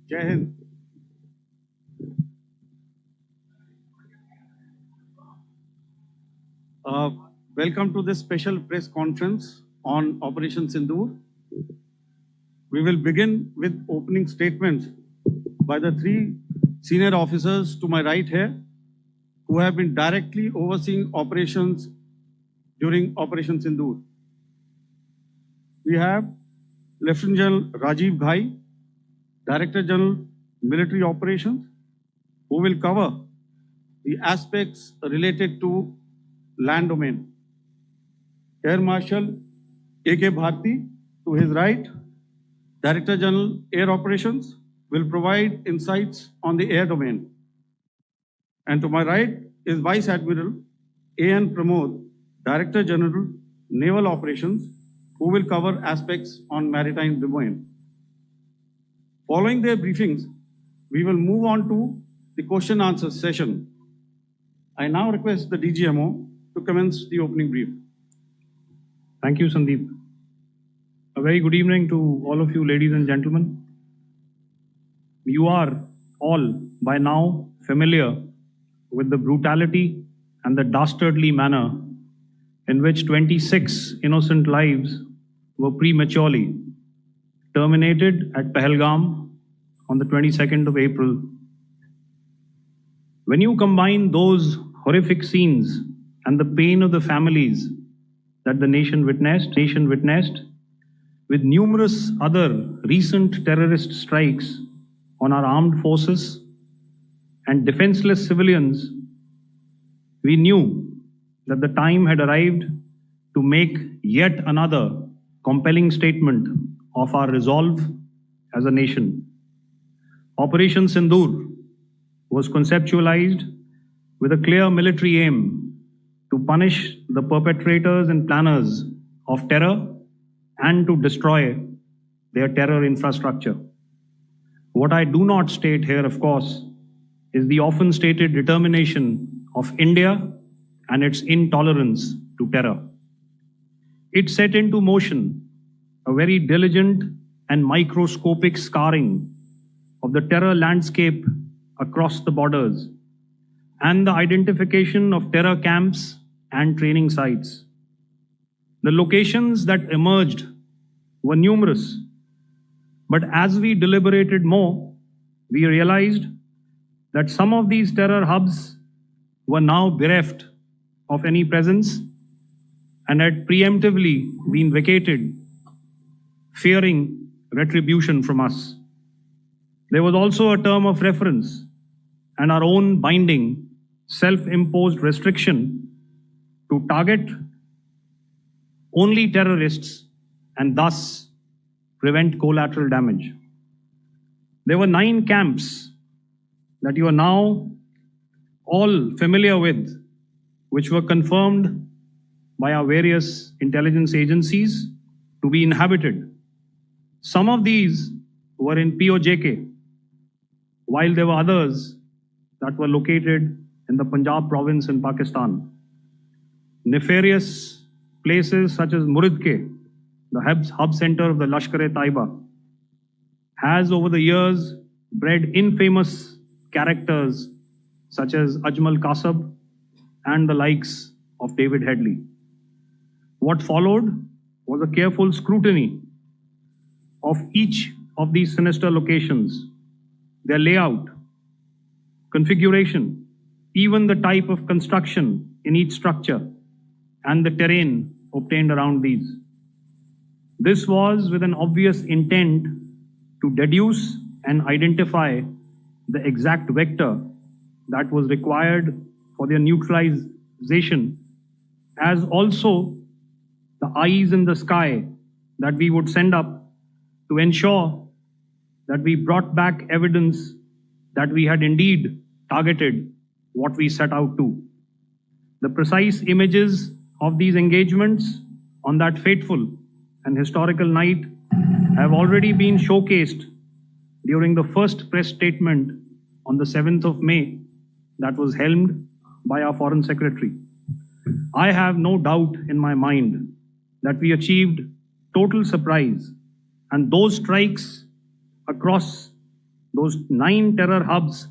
Jai Hind. Welcome to this special press conference on Operation Sindoor. We will begin with opening statements by the three senior officers to my right here, who have been directly overseeing operations during Operation Sindoor. We have Lieutenant General Rajiv Ghai, Director General Military Operations, who will cover the aspects related to land domain. Air Marshal A.K. Bharti, to his right, Director General Air Operations, will provide insights on the air domain. And to my right is Vice Admiral A.N. Pramod, Director General Naval Operations, who will cover aspects on maritime domain. Following their briefings, we will move on to the question answer session. I now request the DGMO to commence the opening brief. Thank you, Sandeep. A very good evening to all of you, ladies and gentlemen. You are all by now familiar with the brutality and the dastardly manner in which 26 innocent lives were prematurely terminated at Pahalgam on the 22nd of April. When you combine those horrific scenes and the pain of the families that the nation witnessed with numerous other recent terrorist strikes on our armed forces and defenseless civilians, we knew that the time had arrived to make yet another compelling statement of our resolve as a nation. Operation Sindoor was conceptualized with a clear military aim to punish the perpetrators and planners of terror and to destroy their terror infrastructure. What I do not state here, of course, is the often stated determination of India and its intolerance to terror. It set into motion a very diligent and microscopic scarring of the terror landscape across the borders and the identification of terror camps and training sites. The locations that emerged were numerous, but as we deliberated more, we realized that some of these terror hubs were now bereft of any presence and had preemptively been vacated, fearing retribution from us. There was also a term of reference and our own binding, self-imposed restriction to target only terrorists and thus prevent collateral damage. There were 9 camps that you are now all familiar with, which were confirmed by our various intelligence agencies to be inhabited. Some of these were in POJK, while there were others that were located in the Punjab province in Pakistan. Nefarious places such as Muridke, the hub center of the Lashkar-e-Taiba, has over the years bred infamous characters such as Ajmal Kasab and the likes of David Headley. What followed was a careful scrutiny of each of these sinister locations, their layout, configuration, even the type of construction in each structure, and the terrain obtained around these. This was with an obvious intent to deduce and identify the exact vector that was required for their neutralization, as also the eyes in the sky that we would send up to ensure that we brought back evidence that we had indeed targeted what we set out to. The precise images of these engagements on that fateful and historical night have already been showcased during the first press statement on the 7th of May that was helmed by our Foreign Secretary. I have no doubt in my mind that we achieved total surprise, and those strikes across those 9 terror hubs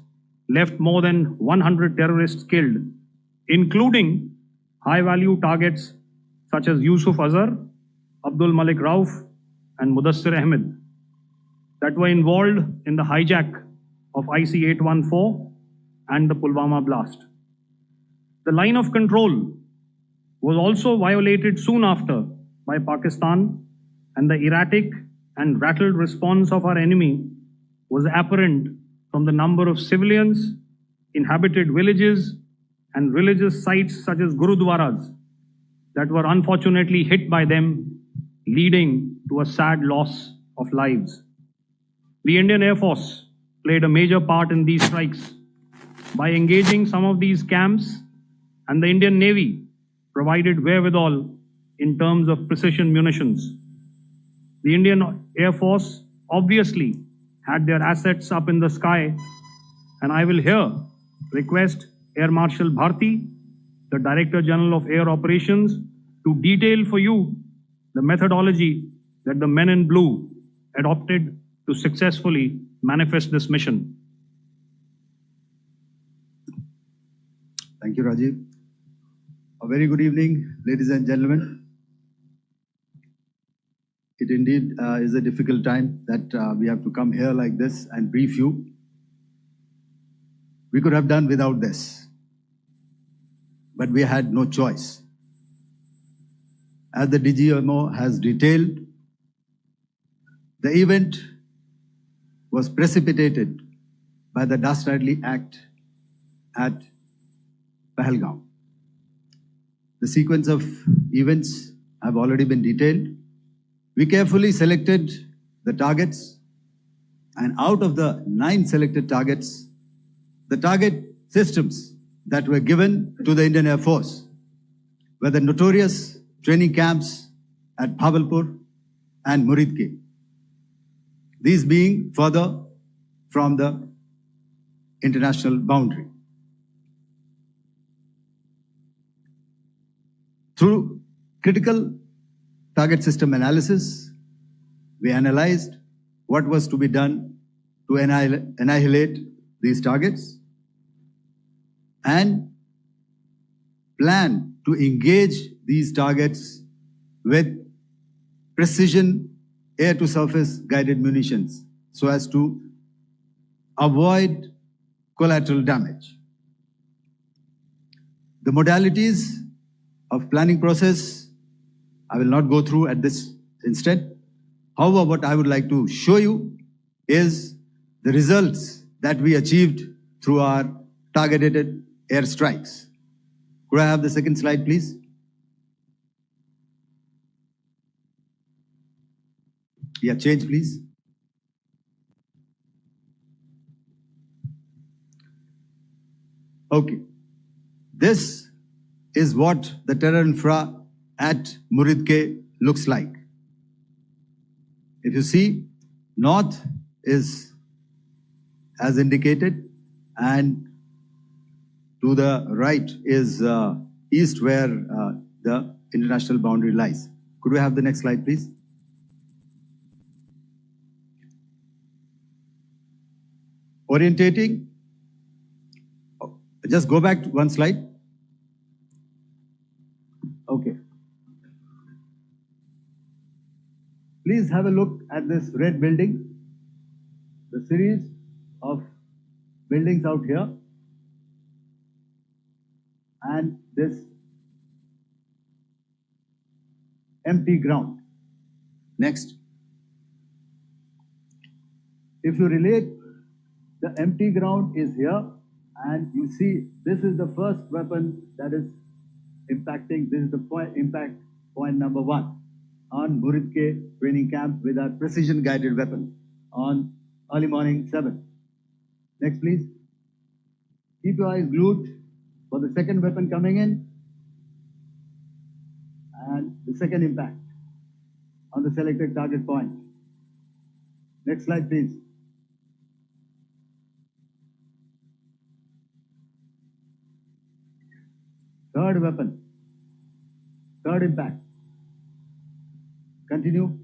left more than 100 terrorists killed, including high-value targets such as Yusuf Azhar, Abdul Malik Rauf, and Mudassir Ahmed that were involved in the hijack of IC-814 and the Pulwama blast. The line of control was also violated soon after by Pakistan, and the erratic and rattled response of our enemy was apparent from the number of civilians, inhabited villages, and religious sites such as Gurudwaras that were unfortunately hit by them, leading to a sad loss of lives. The Indian Air Force played a major part in these strikes by engaging some of these camps, and the Indian Navy provided wherewithal in terms of precision munitions. The Indian Air Force obviously had their assets up in the sky, and I will here request Air Marshal Bharti, the Director General of Air Operations, to detail for you the methodology that the men in blue adopted to successfully manifest this mission. Thank you, Rajiv. A very good evening, ladies and gentlemen. It indeed is a difficult time that we have to come here like this and brief you. We could have done without this, but we had no choice. As the DGMO has detailed, the event was precipitated by the dastardly act at Pahalgam. The sequence of events have already been detailed. We carefully selected the targets, and out of the 9 selected targets, the target systems that were given to the Indian Air Force were the notorious training camps at Bhavalpur and Muridke, these being further from the international boundary. Through critical target system analysis, we analyzed what was to be done to annihilate these targets and plan to engage these targets with precision air-to-surface guided munitions so as to avoid collateral damage. The modalities of planning process I will not go through at this instant. However, what I would like to show you is the results that we achieved through our targeted airstrikes. Could I have the second slide, please? Yeah, change, please. Okay. This is what the terror infra at Muridke looks like. If you see, north is as indicated, and to the right is east, where the international boundary lies. Could we have the next slide, please? Orientating. Just go back to one slide. Okay. Please have a look at this red building, the series of buildings out here, and this empty ground. Next. If you relate, the empty ground is here, and you see this is the first weapon that is impacting. This is the impact point number 1 on Muridke training camp with our precision guided weapon on early morning 7. Next, please. Keep your eyes glued for the second weapon coming in and the second impact on the selected target point. Next slide, please. Third weapon, third impact. Continue.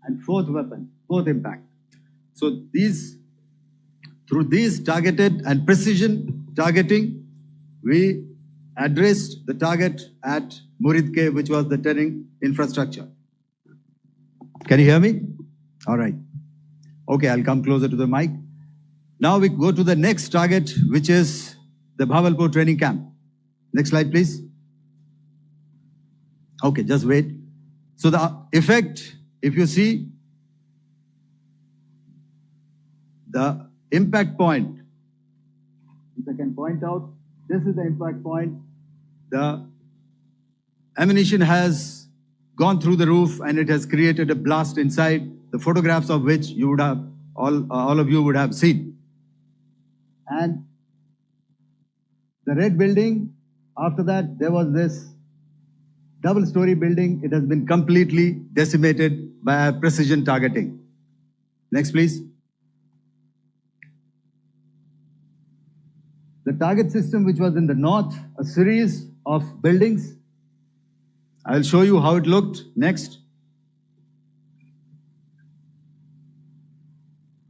And fourth weapon, fourth impact. So through these targeted and precision targeting, we addressed the target at Muridke, which was the terrain infrastructure. Can you hear me? All right. Okay, I'll come closer to the mic. Now we go to the next target, which is the Bhavalpur training camp. Next slide, please. Okay, just wait. So the effect, if you see, the impact point, if I can point out, this is the impact point. The ammunition has gone through the roof and it has created a blast inside, the photographs of which you would have, all of you would have seen. And the red building, after that, there was this double-story building. It has been completely decimated by precision targeting. Next, please. The target system, which was in the north, a series of buildings. I'll show you how it looked. Next.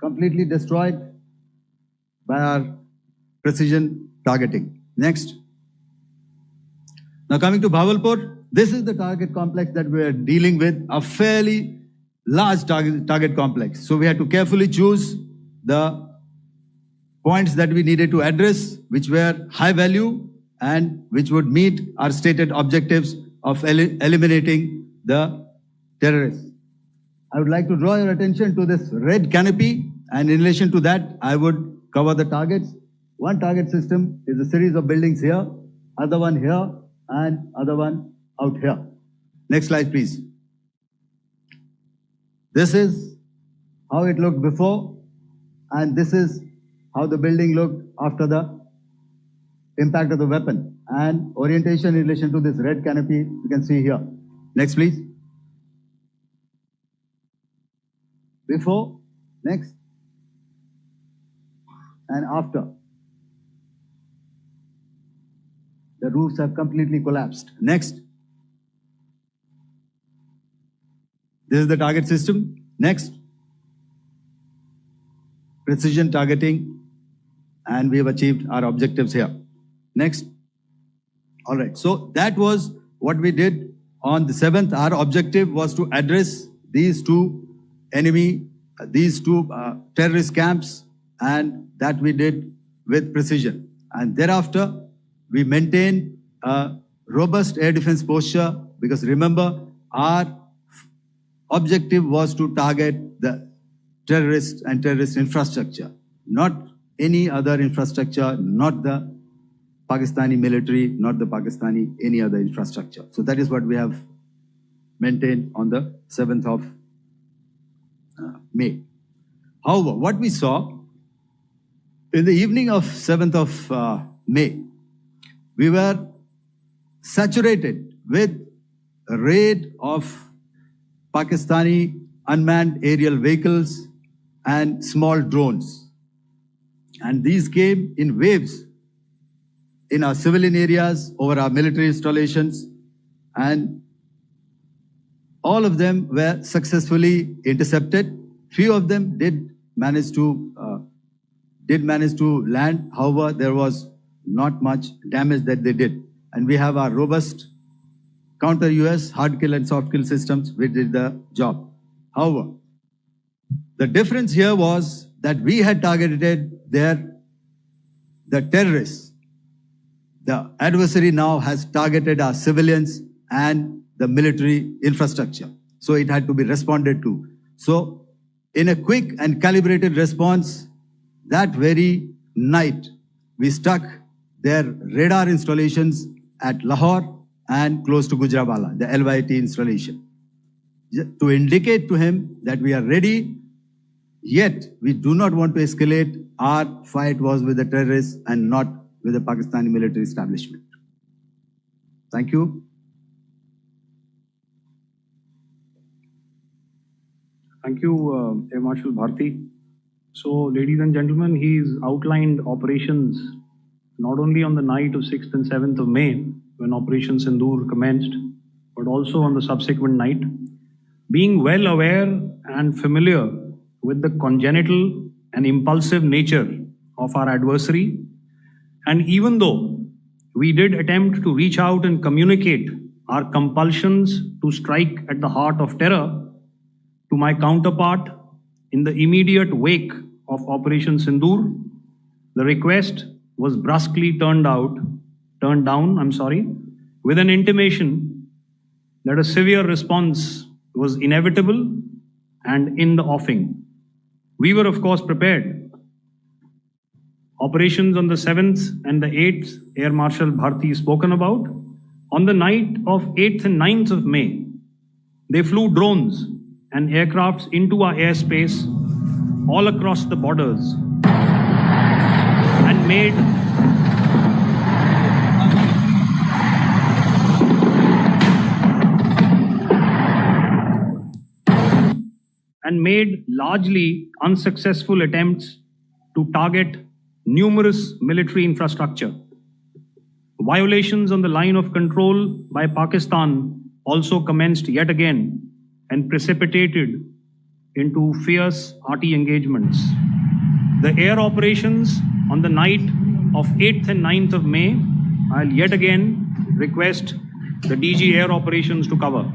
Completely destroyed by our precision targeting. Next. Now coming to Bhavalpur, this is the target complex that we are dealing with, a fairly large target complex. So we had to carefully choose the points that we needed to address, which were high value and which would meet our stated objectives of eliminating the terrorists. I would like to draw your attention to this red canopy, and in relation to that, I would cover the targets. One target system is a series of buildings here, other one here, and other one out here. Next slide, please. This is how it looked before, and this is how the building looked after the impact of the weapon. And orientation in relation to this red canopy, you can see here. Next, please. Before, next, and after. The roofs have completely collapsed. Next. This is the target system. Next. Precision targeting, and we have achieved our objectives here. Next. All right. So that was what we did on the 7th. Our objective was to address these two terrorist camps, and that we did with precision. And thereafter, we maintained a robust air defense posture, because remember, our objective was to target the terrorists and terrorist infrastructure, not any other infrastructure, not the Pakistani military, not the Pakistani any other infrastructure. So that is what we have maintained on the 7th of May. However, what we saw in the evening of 7th of May, we were saturated with a raid of Pakistani unmanned aerial vehicles and small drones. And these came in waves in our civilian areas, over our military installations, and all of them were successfully intercepted. Few of them did manage to land. However, there was not much damage that they did. And we have our robust counter-US hard kill and soft kill systems which did the job. However, the difference here was that we had targeted the terrorists. The adversary now has targeted our civilians and the military infrastructure. So it had to be responded to. So in a quick and calibrated response, that very night, we struck their radar installations at Lahore and close to Gujranwala, the LYT installation, to indicate to him that we are ready, yet we do not want to escalate. Our fight was with the terrorists and not with the Pakistani military establishment. Thank you. Thank you, Air Marshal Bharti. So, ladies and gentlemen, he's outlined operations not only on the night of 6th and 7th of May, when Operation SINDOOR commenced, but also on the subsequent night. Being well aware and familiar with the congenital and impulsive nature of our adversary. And even though we did attempt to reach out and communicate our compulsions to strike at the heart of terror to my counterpart in the immediate wake of Operation Sindoor, the request was brusquely turned down, with an intimation that a severe response was inevitable and in the offing. We were, of course, prepared. Operations on the 7th and the 8th, Air Marshal Bharti spoken about. On the night of 8th and 9th of May, they flew drones and aircrafts into our airspace all across the borders and made largely unsuccessful attempts to target numerous military infrastructure. Violations on the line of control by Pakistan also commenced yet again and precipitated into fierce arty engagements. The air operations on the night of 8th and 9th of May, I'll yet again request the DG Air Operations to cover.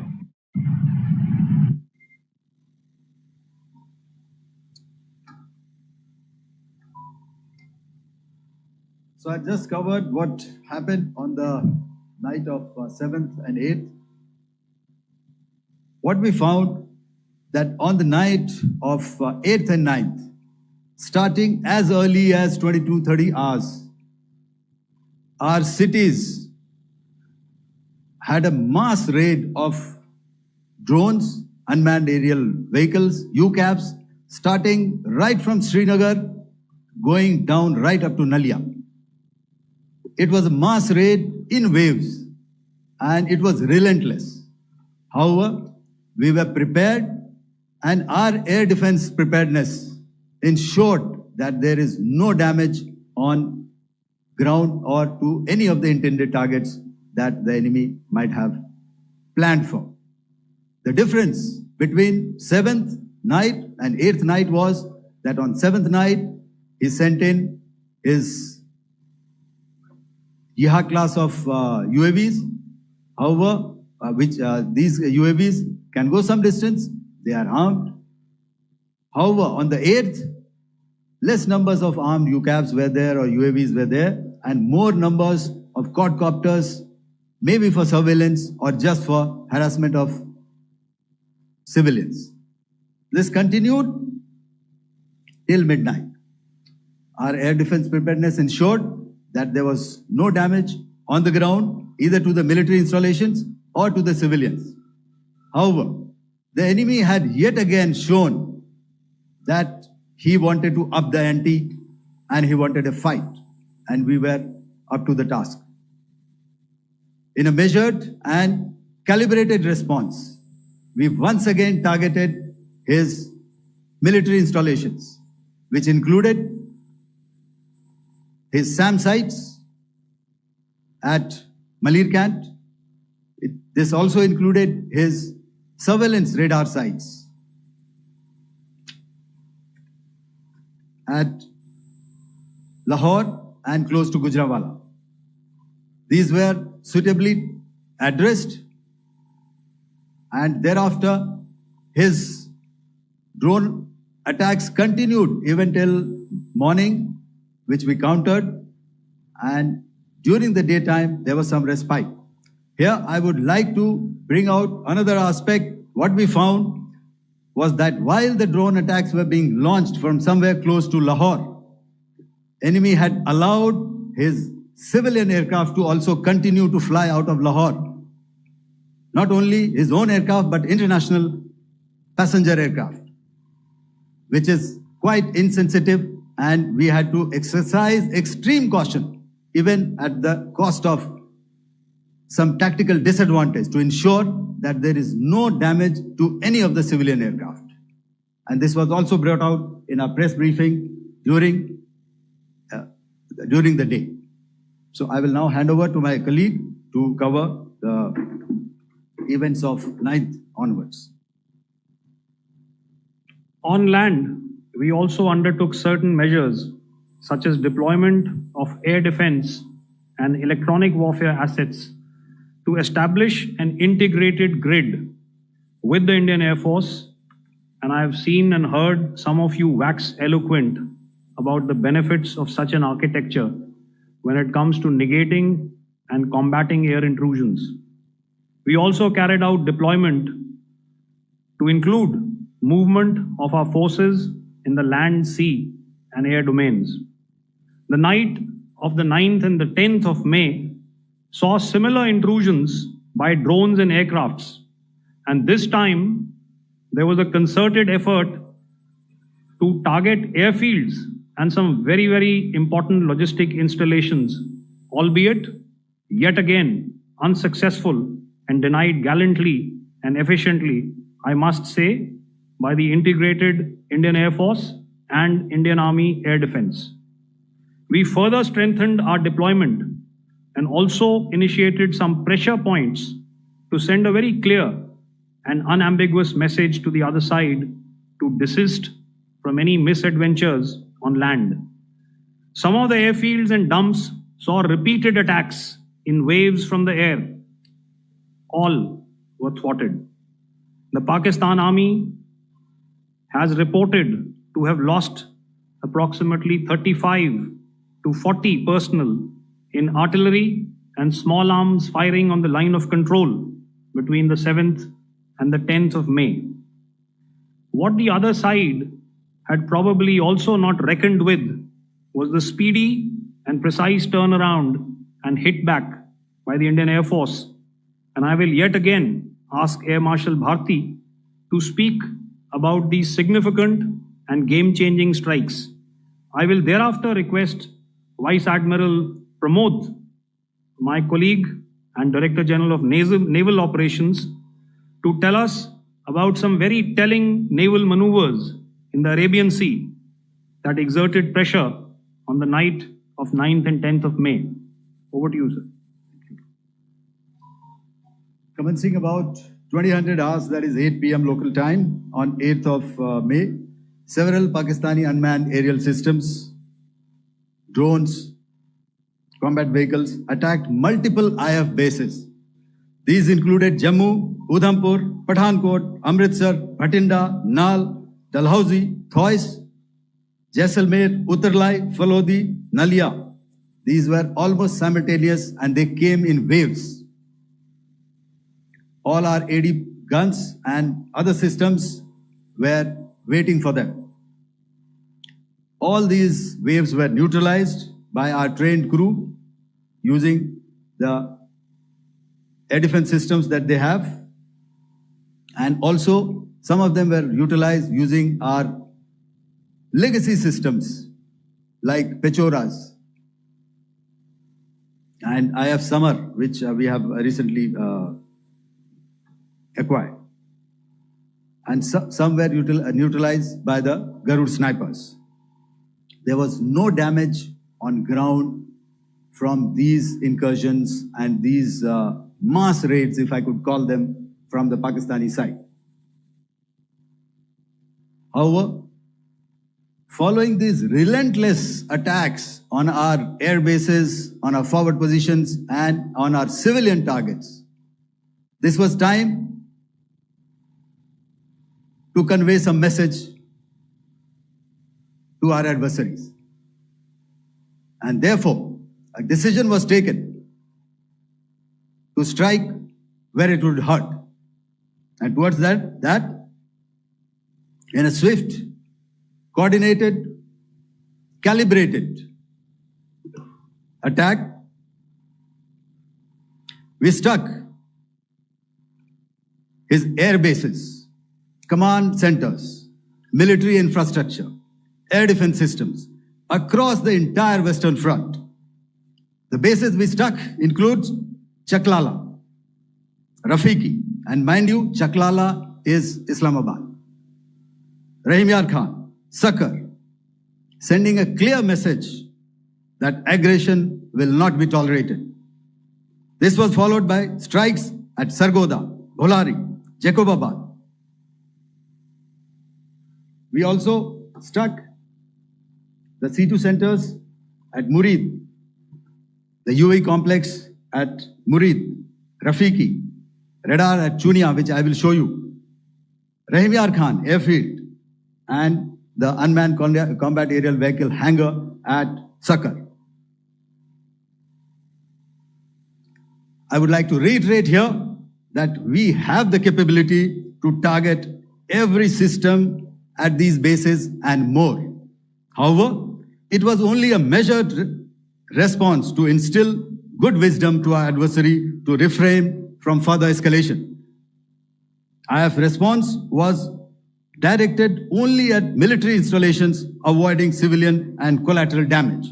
So I just covered what happened on the night of 7th and 8th. What we found that on the night of 8th and 9th, starting as early as 22:30 hours, our cities had a mass raid of drones, unmanned aerial vehicles, UCAVs, starting right from Srinagar, going down right up to Nalia. It was a mass raid in waves and it was relentless. However, we were prepared and our air defense preparedness ensured that there is no damage on ground or to any of the intended targets that the enemy might have planned for. The difference between 7th night and 8th night was that on 7th night, he sent in his Yeha class of UAVs, however, these UAVs can go some distance, they are armed. However, on the 8th, less numbers of armed UCAVs were there or UAVs were there, and more numbers of quadcopters, maybe for surveillance or just for harassment of civilians. This continued till midnight. Our air defense preparedness ensured that there was no damage on the ground, either to the military installations or to the civilians. However, the enemy had yet again shown that he wanted to up the ante and he wanted a fight, and we were up to the task. In a measured and calibrated response, we once again targeted his military installations, which included his SAM sites at Malirkant. This also included his surveillance radar sites at Lahore and close to Gujranwala. These were suitably addressed, and thereafter his drone attacks continued even till morning, which we countered, and during the daytime there was some respite. Here I would like to bring out another aspect. What we found was that while the drone attacks were being launched from somewhere close to Lahore, enemy had allowed his civilian aircraft to also continue to fly out of Lahore. Not only his own aircraft, but international passenger aircraft, which is quite insensitive, and we had to exercise extreme caution, even at the cost of some tactical disadvantage, to ensure that there is no damage to any of the civilian aircraft. And this was also brought out in our press briefing during the day. So I will now hand over to my colleague to cover the events of 9th onwards. On land, we also undertook certain measures such as deployment of air defense and electronic warfare assets to establish an integrated grid with the Indian Air Force, and I have seen and heard some of you wax eloquent about the benefits of such an architecture when it comes to negating and combating air intrusions. We also carried out deployment to include movement of our forces in the land, sea, and air domains. The night of the 9th and the 10th of May saw similar intrusions by drones and aircrafts. And this time, there was a concerted effort to target airfields and some very, very important logistic installations, albeit yet again unsuccessful and denied gallantly and efficiently, I must say, by the integrated Indian Air Force and Indian Army Air Defense. We further strengthened our deployment and also initiated some pressure points to send a very clear and unambiguous message to the other side to desist from any misadventures on land. Some of the airfields and dumps saw repeated attacks in waves from the air. All were thwarted. The Pakistan Army has reported to have lost approximately 35 to 40 personnel in artillery and small arms firing on the line of control between the 7th and the 10th of May. What the other side had probably also not reckoned with was the speedy and precise turnaround and hit back by the Indian Air Force. And I will yet again ask Air Marshal Bharti to speak about these significant and game-changing strikes. I will thereafter request Vice Admiral Pramod, my colleague and Director General of Naval Operations, to tell us about some very telling naval maneuvers in the Arabian Sea that exerted pressure on the night of 9th and 10th of May. Over to you, sir. Commencing about 2000 hours, that is 8 p.m. local time, on 8th of May, several Pakistani unmanned aerial systems, drones, combat vehicles attacked multiple IF bases. These included Jammu, Udhampur, Pathankot, Amritsar, Bhatinda, Nal, Dalhousie, Thois, Jaisalmer, Uttarlai, Falodi, Nalia. These were almost simultaneous and they came in waves. All our AD guns and other systems were waiting for them. All these waves were neutralized by our trained crew using the air defense systems that they have. And also, some of them were utilized using our legacy systems like Pechoras and IF Summer, which we have recently acquired. And some were neutralized by the Garud snipers. There was no damage on ground from these incursions and these mass raids, if I could call them, from the Pakistani side. However, following these relentless attacks on our air bases, on our forward positions, and on our civilian targets, this was time to convey some message to our adversaries. And therefore, a decision was taken to strike where it would hurt. And towards that, in a swift, coordinated, calibrated attack, we struck his air bases, command centers, military infrastructure, air defense systems across the entire Western Front. The bases we struck includes Chaklala, Rafiki, and mind you, Chaklala is Islamabad. Rahim Yar Khan, Sakar, sending a clear message that aggression will not be tolerated. This was followed by strikes at Sargoda, Bholari, Jacobabad. We also struck the C2 centers at Murid, the UAE complex at Murid, Rafiki, radar at Chunia, which I will show you, Rahimyar Khan airfield, and the unmanned combat aerial vehicle hangar at Sakar. I would like to reiterate here that we have the capability to target every system at these bases and more. However, it was only a measured response to instill good wisdom to our adversary to refrain from further escalation. IF response was directed only at military installations, avoiding civilian and collateral damage.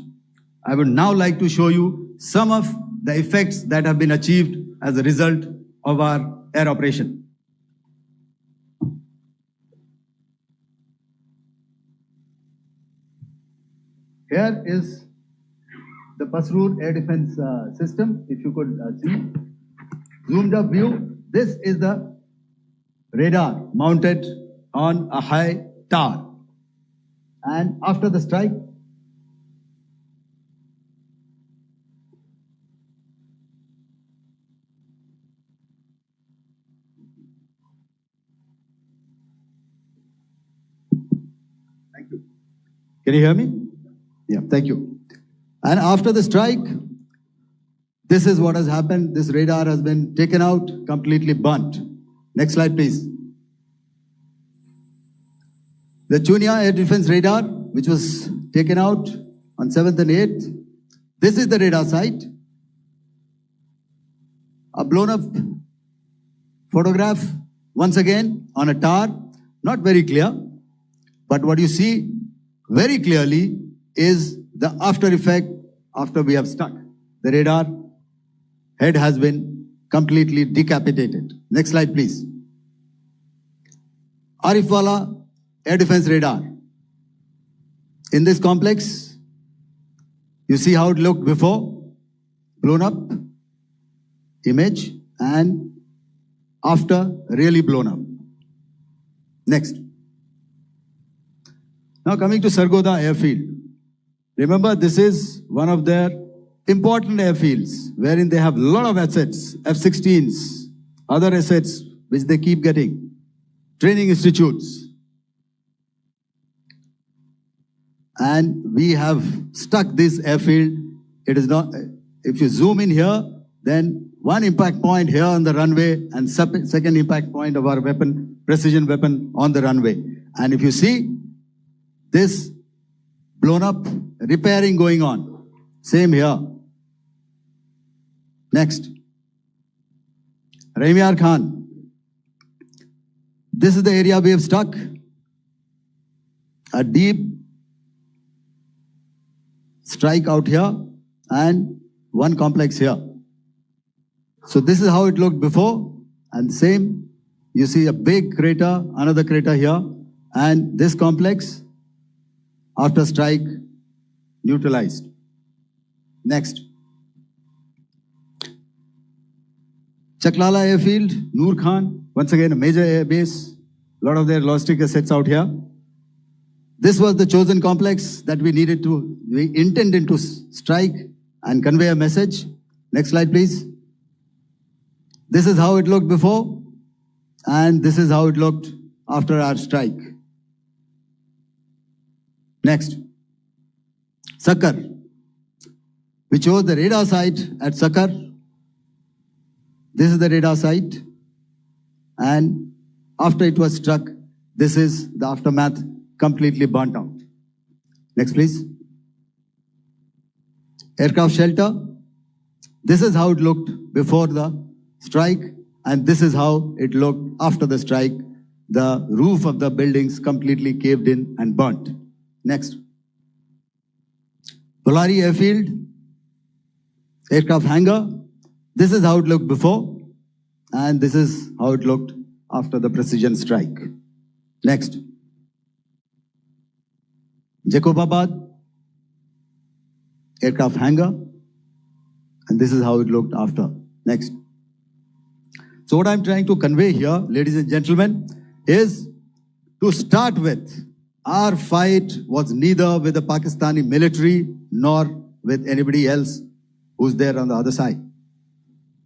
I would now like to show you some of the effects that have been achieved as a result of our air operation. Here is the Pasroor air defense system. If you could see, zoomed up view. This is the radar mounted on a high tower. And after the strike, thank you. Can you hear me? Yeah, thank you. And after the strike, this is what has happened. This radar has been taken out, completely burnt. Next slide, please. The Chunia air defense radar, which was taken out on 7th and 8th. This is the radar site. A blown up photograph, once again, on a tower. Not very clear, but what you see very clearly is the after effect after we have struck. The radar head has been completely decapitated. Next slide, please. Arifwala air defense radar. In this complex, you see how it looked before, blown up image, and after really blown up. Next. Now coming to Sargodha airfield. Remember, this is one of their important airfields wherein they have a lot of assets, F-16s, other assets which they keep getting, training institutes. And we have stuck this airfield. It is not, if you zoom in here, then one impact point here on the runway and second impact point of our weapon, precision weapon on the runway. And if you see, this blown up, repairing going on. Same here. Next. Rahimyar Khan. This is the area we have struck. A deep strike out here and one complex here. So this is how it looked before, and same, you see a big crater, another crater here, and this complex after strike neutralized. Next. Chaklala airfield, Noor Khan, once again a major air base, a lot of their logistic assets out here. This was the chosen complex that we intended to strike and convey a message. Next slide, please. This is how it looked before, and this is how it looked after our strike. Next. Sakar. We chose the radar site at Sakar. This is the radar site, and after it was struck, this is the aftermath, completely burnt out. Next, please. Aircraft shelter. This is how it looked before the strike, and this is how it looked after the strike. The roof of the buildings completely caved in and burnt. Next. Polari airfield. Aircraft hangar. This is how it looked before, and this is how it looked after the precision strike. Next. Jacobabad, aircraft hangar, and this is how it looked after. Next. So what I'm trying to convey here, ladies and gentlemen, is to start with, Our fight was neither with the Pakistani military nor with anybody else who's there on the other side.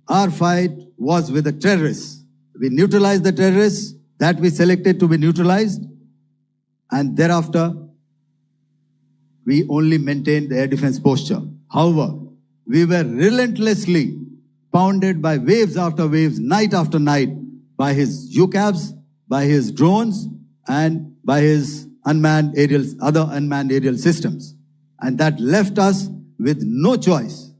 Our fight was with the terrorists. We neutralized the terrorists that we selected to be neutralized, and thereafter, we only maintained the air defense posture. However, we were relentlessly pounded by waves after waves, night after night, by his UCAVs, by his drones, and by his other unmanned aerial systems. And that left us with no choice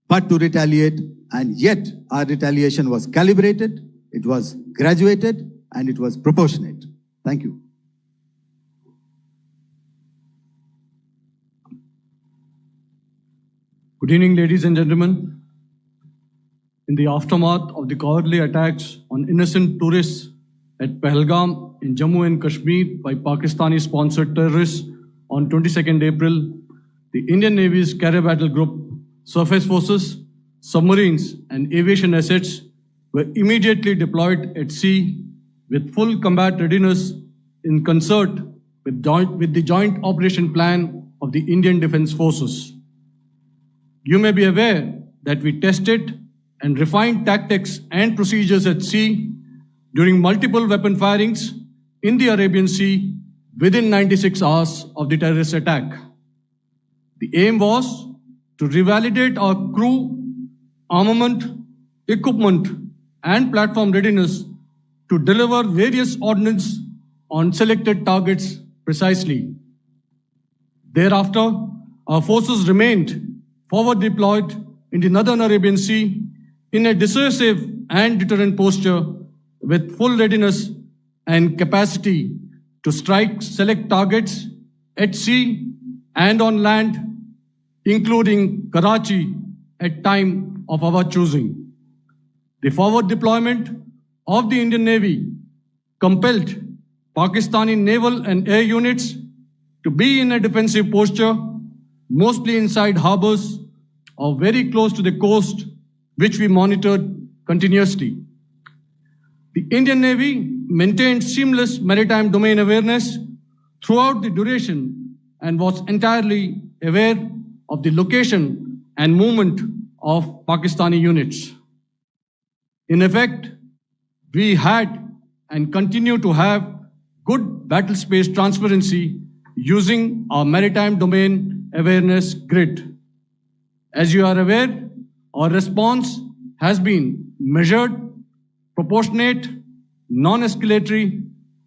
but to retaliate, and yet our retaliation was calibrated, it was graduated, and it was proportionate. Thank you. Good evening, ladies and gentlemen. In the aftermath of the cowardly attacks on innocent tourists at Pahalgam in Jammu and Kashmir by Pakistani-sponsored terrorists on 22nd April, the Indian Navy's Carrier Battle Group, surface forces, submarines, and aviation assets were immediately deployed at sea with full combat readiness in concert with the joint operation plan of the Indian Defence Forces. You may be aware that we tested and refined tactics and procedures at sea during multiple weapon firings in the Arabian Sea within 96 hours of the terrorist attack. The aim was to revalidate our crew, armament, equipment, and platform readiness to deliver various ordnance on selected targets precisely. Thereafter, our forces remained forward deployed in the Northern Arabian Sea in a dissuasive and deterrent posture with full readiness and capacity to strike select targets at sea and on land, including Karachi at time of our choosing. The forward deployment of the Indian Navy compelled Pakistani naval and air units to be in a defensive posture, mostly inside harbors or very close to the coast, which we monitored continuously. The Indian Navy maintained seamless maritime domain awareness throughout the duration and was entirely aware of the location and movement of Pakistani units. In effect, we had and continue to have good battle space transparency using our maritime domain awareness grid. As you are aware, our response has been measured, proportionate, non-escalatory,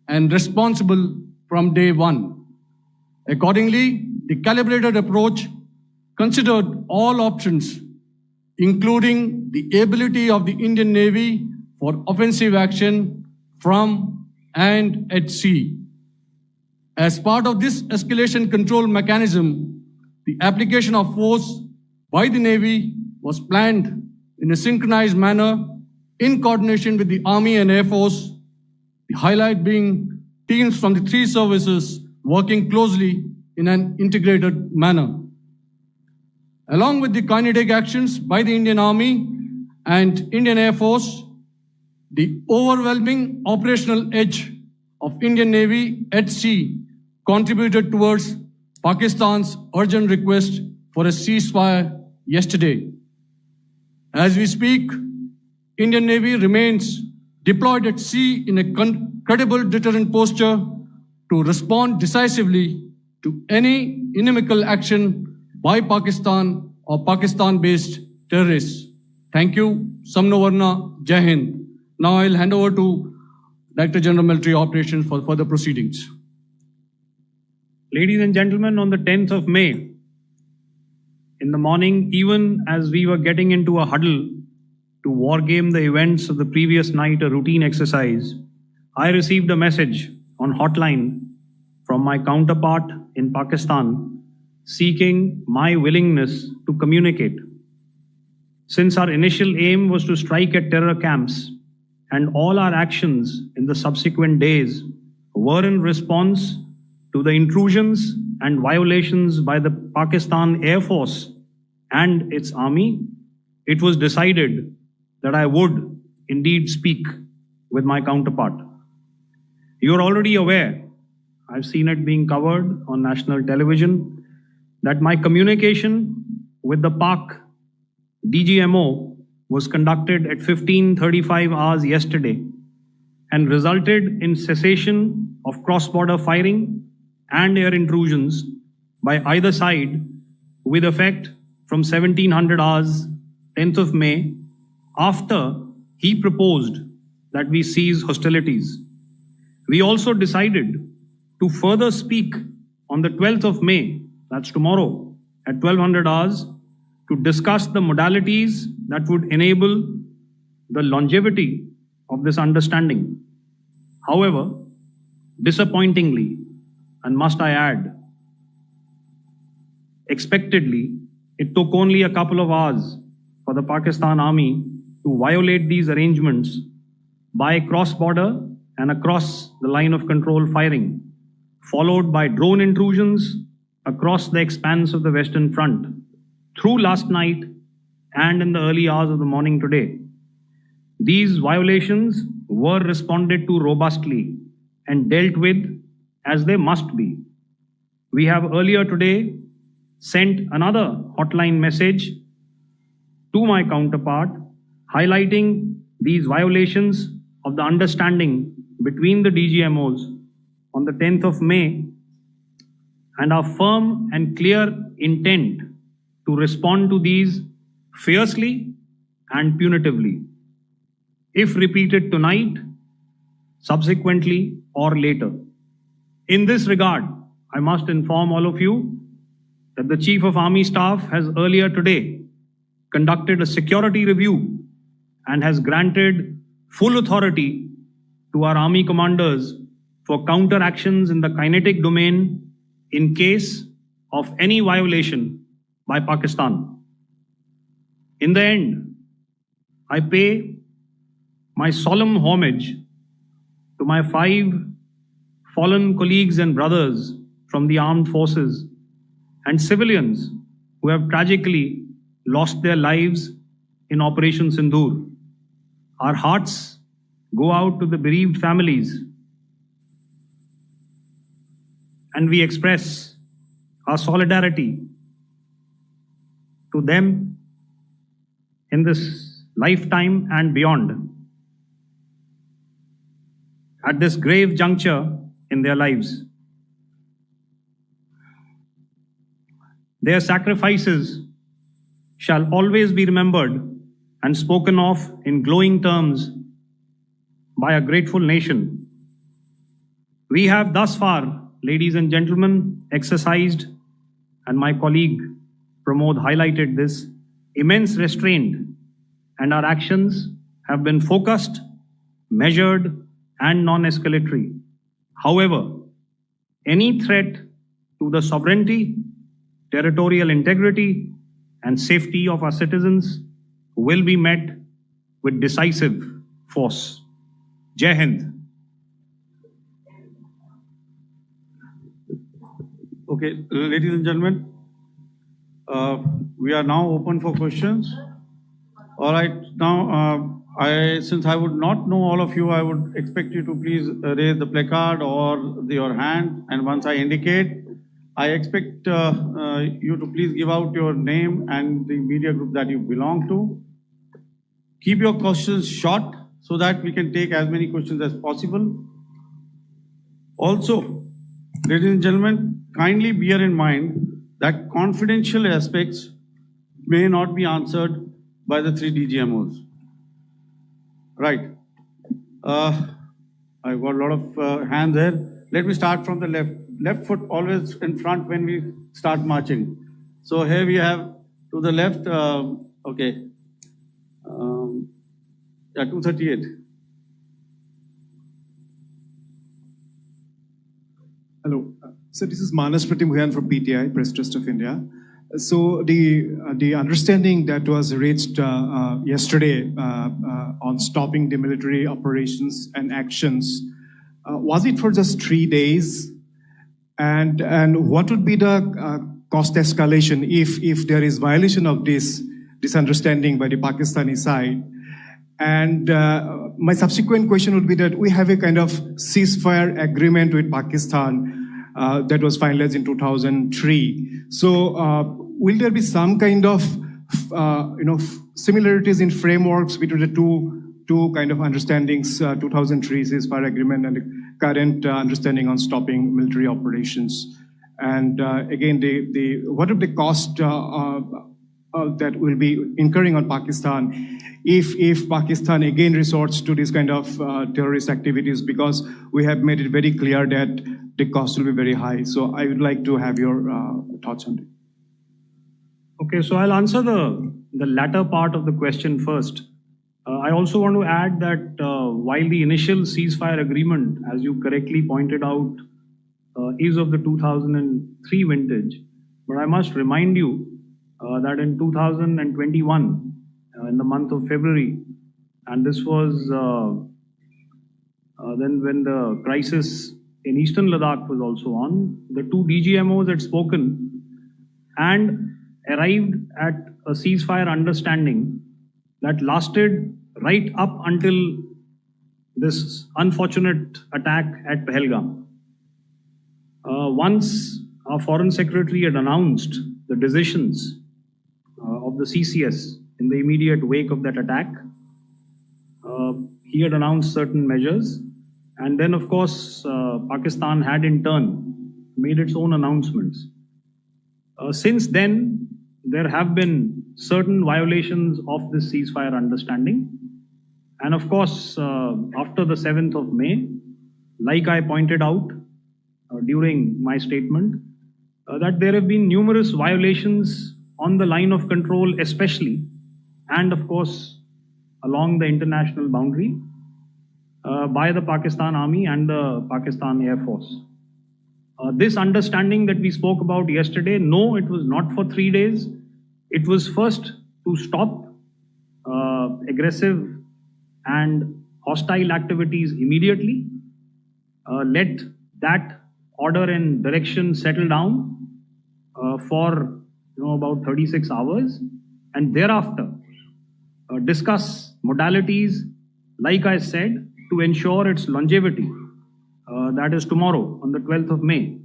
and responsible from day one. Accordingly, the calibrated approach considered all options, including the ability of the Indian Navy for offensive action from and at sea. As part of this escalation control mechanism, the application of force by the Navy was planned in a synchronized manner in coordination with the Army and Air Force, the highlight being teams from the three services working closely in an integrated manner. Along with the kinetic actions by the Indian Army and Indian Air Force, the overwhelming operational edge of Indian Navy at sea contributed towards Pakistan's urgent request for a ceasefire yesterday. As we speak, Indian Navy remains deployed at sea in a credible deterrent posture to respond decisively to any inimical action by Pakistan or Pakistan-based terrorists. Thank you. Samno Varna, Jai Hind. Now I'll hand over to Director General Military Operations for further proceedings. Ladies and gentlemen, on the 10th of May, in the morning, even as we were getting into a huddle to wargame the events of the previous night, a routine exercise, I received a message on hotline from my counterpart in Pakistan seeking my willingness to communicate. Since our initial aim was to strike at terror camps, and all our actions in the subsequent days were in response to the intrusions and violations by the Pakistan Air Force and its army, it was decided that I would indeed speak with my counterpart. You are already aware, I've seen it being covered on national television, that my communication with the Pak DGMO was conducted at 15:35 hours yesterday and resulted in cessation of cross-border firing and air intrusions by either side with effect from 1700 hours, 10th of May, after he proposed that we cease hostilities. We also decided to further speak on the 12th of May, that's tomorrow, at 1200 hours, to discuss the modalities that would enable the longevity of this understanding. However, disappointingly, and must I add, expectedly, it took only a couple of hours for the Pakistan Army to violate these arrangements by cross-border and across the line of control firing, followed by drone intrusions across the expanse of the Western Front through last night and in the early hours of the morning today. These violations were responded to robustly and dealt with as they must be. We have earlier today sent another hotline message to my counterpart highlighting these violations of the understanding between the DGMOs on the 10th of May and our firm and clear intent to respond to these fiercely and punitively, if repeated tonight, subsequently, or later. In this regard, I must inform all of you that the Chief of Army Staff has earlier today conducted a security review and has granted full authority to our Army commanders for counter-actions in the kinetic domain in case of any violation by Pakistan. In the end, I pay my solemn homage to my 5 fallen colleagues and brothers from the armed forces and civilians who have tragically lost their lives in Operation Sindoor. Our hearts go out to the bereaved families, and we express our solidarity to them in this lifetime and beyond, at this grave juncture in their lives. Their sacrifices shall always be remembered and spoken of in glowing terms by a grateful nation. We have thus far, ladies and gentlemen, exercised, and my colleague Pramod highlighted this, immense restraint, and our actions have been focused, measured, and non-escalatory. However, any threat to the sovereignty, territorial integrity, and safety of our citizens will be met with decisive force. Jai Hind. Okay, ladies and gentlemen, we are now open for questions. All right, now since I would not know all of you, I would expect you to please raise the placard or your hand, and once I indicate, I expect you to please give out your name and the media group that you belong to. Keep your questions short so that we can take as many questions as possible. Also, ladies and gentlemen, kindly bear in mind that confidential aspects may not be answered by the 3 DGMOs. Right. I've got a lot of hands there. Let me start from the left. Left foot always in front when we start marching. So here we have to the left, okay. Yeah, 238. Hello. So this is Manas Pratimhuyan from PTI, Press Trust of India. So the understanding that was reached yesterday on stopping the military operations and actions, was it for just 3 days? And what would be the cost escalation if there is violation of this understanding by the Pakistani side? And my subsequent question would be that we have a kind of ceasefire agreement with Pakistan. that was finalized in 2003. So will there be some kind of similarities in frameworks between the two kind of understandings, 2003 ceasefire agreement and the current understanding on stopping military operations? And again, what are the cost that will be incurring on Pakistan if Pakistan again resorts to this kind of terrorist activities, because we have made it very clear that the cost will be very high. So I would like to have your thoughts on it. Okay, so I'll answer the latter part of the question first. I also want to add that while the initial ceasefire agreement, as you correctly pointed out, is of the 2003 vintage, but I must remind you that in 2021, in the month of February, and this was then when the crisis in Eastern Ladakh was also on, the two DGMOs had spoken and arrived at a ceasefire understanding that lasted right up until this unfortunate attack at Pahalgam. Once our Foreign Secretary had announced the decisions of the CCS in the immediate wake of that attack, he had announced certain measures. And then, of course, Pakistan had in turn made its own announcements. Since then, there have been certain violations of this ceasefire understanding. And of course, after the 7th of May, like I pointed out during my statement, that there have been numerous violations on the line of control especially, and of course, along the international boundary by the Pakistan Army and the Pakistan Air Force. This understanding that we spoke about yesterday, no, it was not for 3 days. It was first to stop aggressive and hostile activities immediately, let that order and direction settle down for about 36 hours, and thereafter discuss modalities, like I said, to ensure its longevity. That is tomorrow on the 12th of May.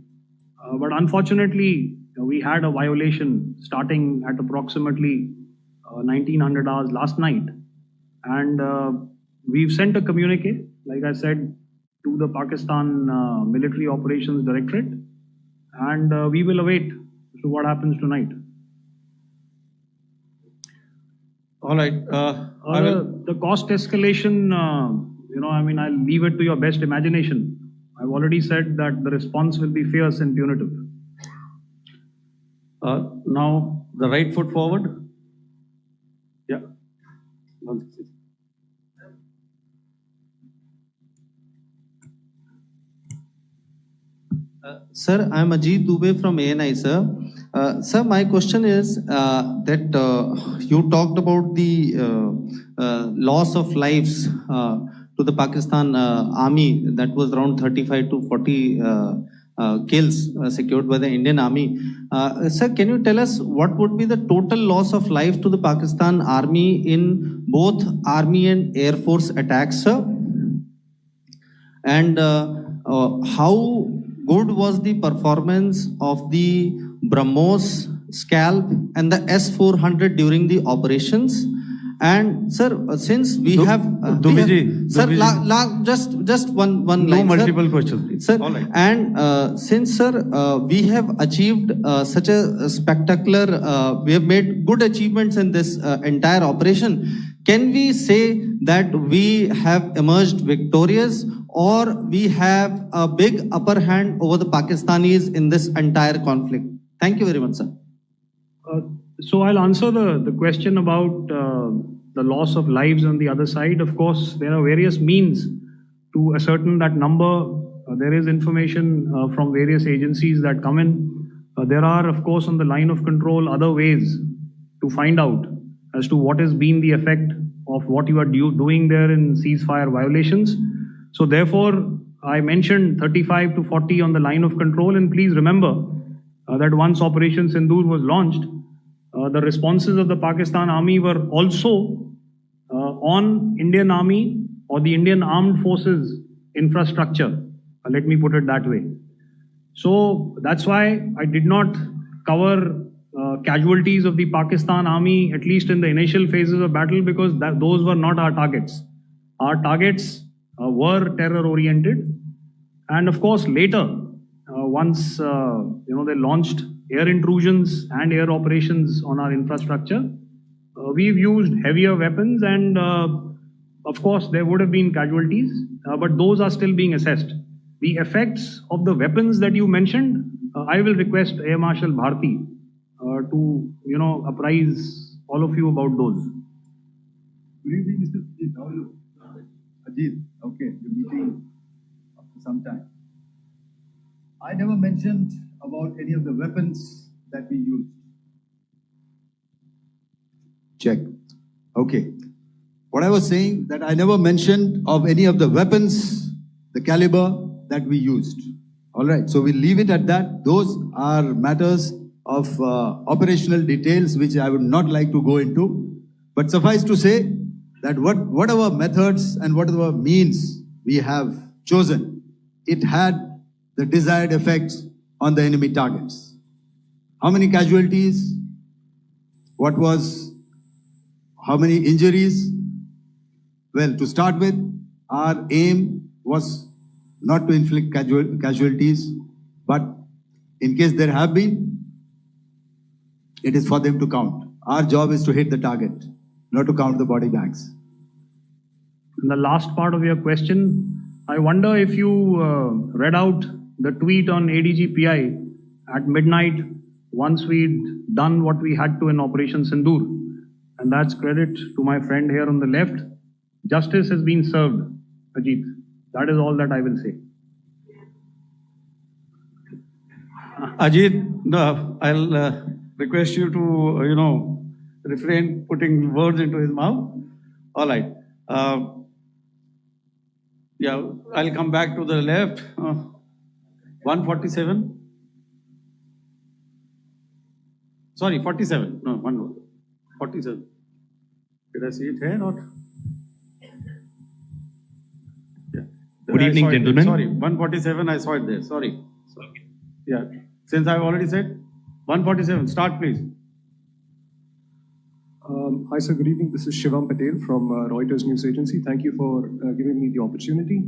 But unfortunately, we had a violation starting at approximately 1900 hours last night. And we've sent a communique, like I said, to the Pakistan Military Operations Directorate. And we will await what happens tonight. All right. The cost escalation, I'll leave it to your best imagination. I've already said that the response will be fierce and punitive. Now, the right foot forward. Yeah. Sir, I'm Ajit Dubey from ANI, sir. Sir, my question is that you talked about the loss of lives to the Pakistan Army. That was around 35 to 40 kills secured by the Indian Army. Sir, can you tell us what would be the total loss of life to the Pakistan Army in both Army and Air Force attacks, sir? And how good was the performance of the BrahMos, Scalp and the S-400 during the operations? And sir, since we have just one line, no multiple questions, please. Sir. All right. And since sir, we have achieved such a spectacular, we have made good achievements in this entire operation. Can we say that we have emerged victorious, or we have a big upper hand over the Pakistanis in this entire conflict? Thank you very much, sir. So I'll answer the question about the loss of lives on the other side. Of course, there are various means to ascertain that number. There is information from various agencies that come in. There are, of course, on the line of control, other ways to find out as to what has been the effect of what you are doing there in ceasefire violations. So therefore, I mentioned 35 to 40 on the line of control. And please remember that once Operation Sindoor was launched, the responses of the Pakistan Army were also on Indian Army or the Indian Armed Forces infrastructure. Let me put it that way. So that's why I did not cover casualties of the Pakistan army, at least in the initial phases of battle, because those were not our targets. Our targets were terror oriented. And of course, later, once they launched air intrusions and air operations on our infrastructure, we've used heavier weapons, and of course, there would have been casualties, but those are still being assessed. The effects of the weapons that you mentioned, I will request Air Marshal Bharti to apprise all of you about those. Good evening, Mr. Ajit. How are you? Ajit, okay, you're meeting after some time. I never mentioned about any of the weapons that we used. Check. Okay. What I was saying, that I never mentioned of any of the weapons, the caliber that we used. All right, so we'll leave it at that. Those are matters of operational details which I would not like to go into. But suffice to say that whatever methods and whatever means we have chosen, it had the desired effects on the enemy targets. How many casualties? How many injuries? Well, to start with, our aim was not to inflict casualties, but in case there have been, it is for them to count. Our job is to hit the target, not to count the body bags. In the last part of your question, I wonder if you read out the tweet on ADGPI at midnight once we'd done what we had to in Operation Sindoor. And that's credit to my friend here on the left. Justice has been served, Ajit. That is all that I will say. Ajit, I'll request you to, refrain putting words into his mouth. All right. I'll come back to the left. 147. Sorry, 47. No, 47. Did I see it here or? Yeah. Good evening, gentlemen. Sorry, 147. I saw it there. Sorry. Yeah. Since I've already said 147. Start, please. Hi, sir. Good evening. This is Shivam Patel from Reuters News Agency. Thank you for giving me the opportunity.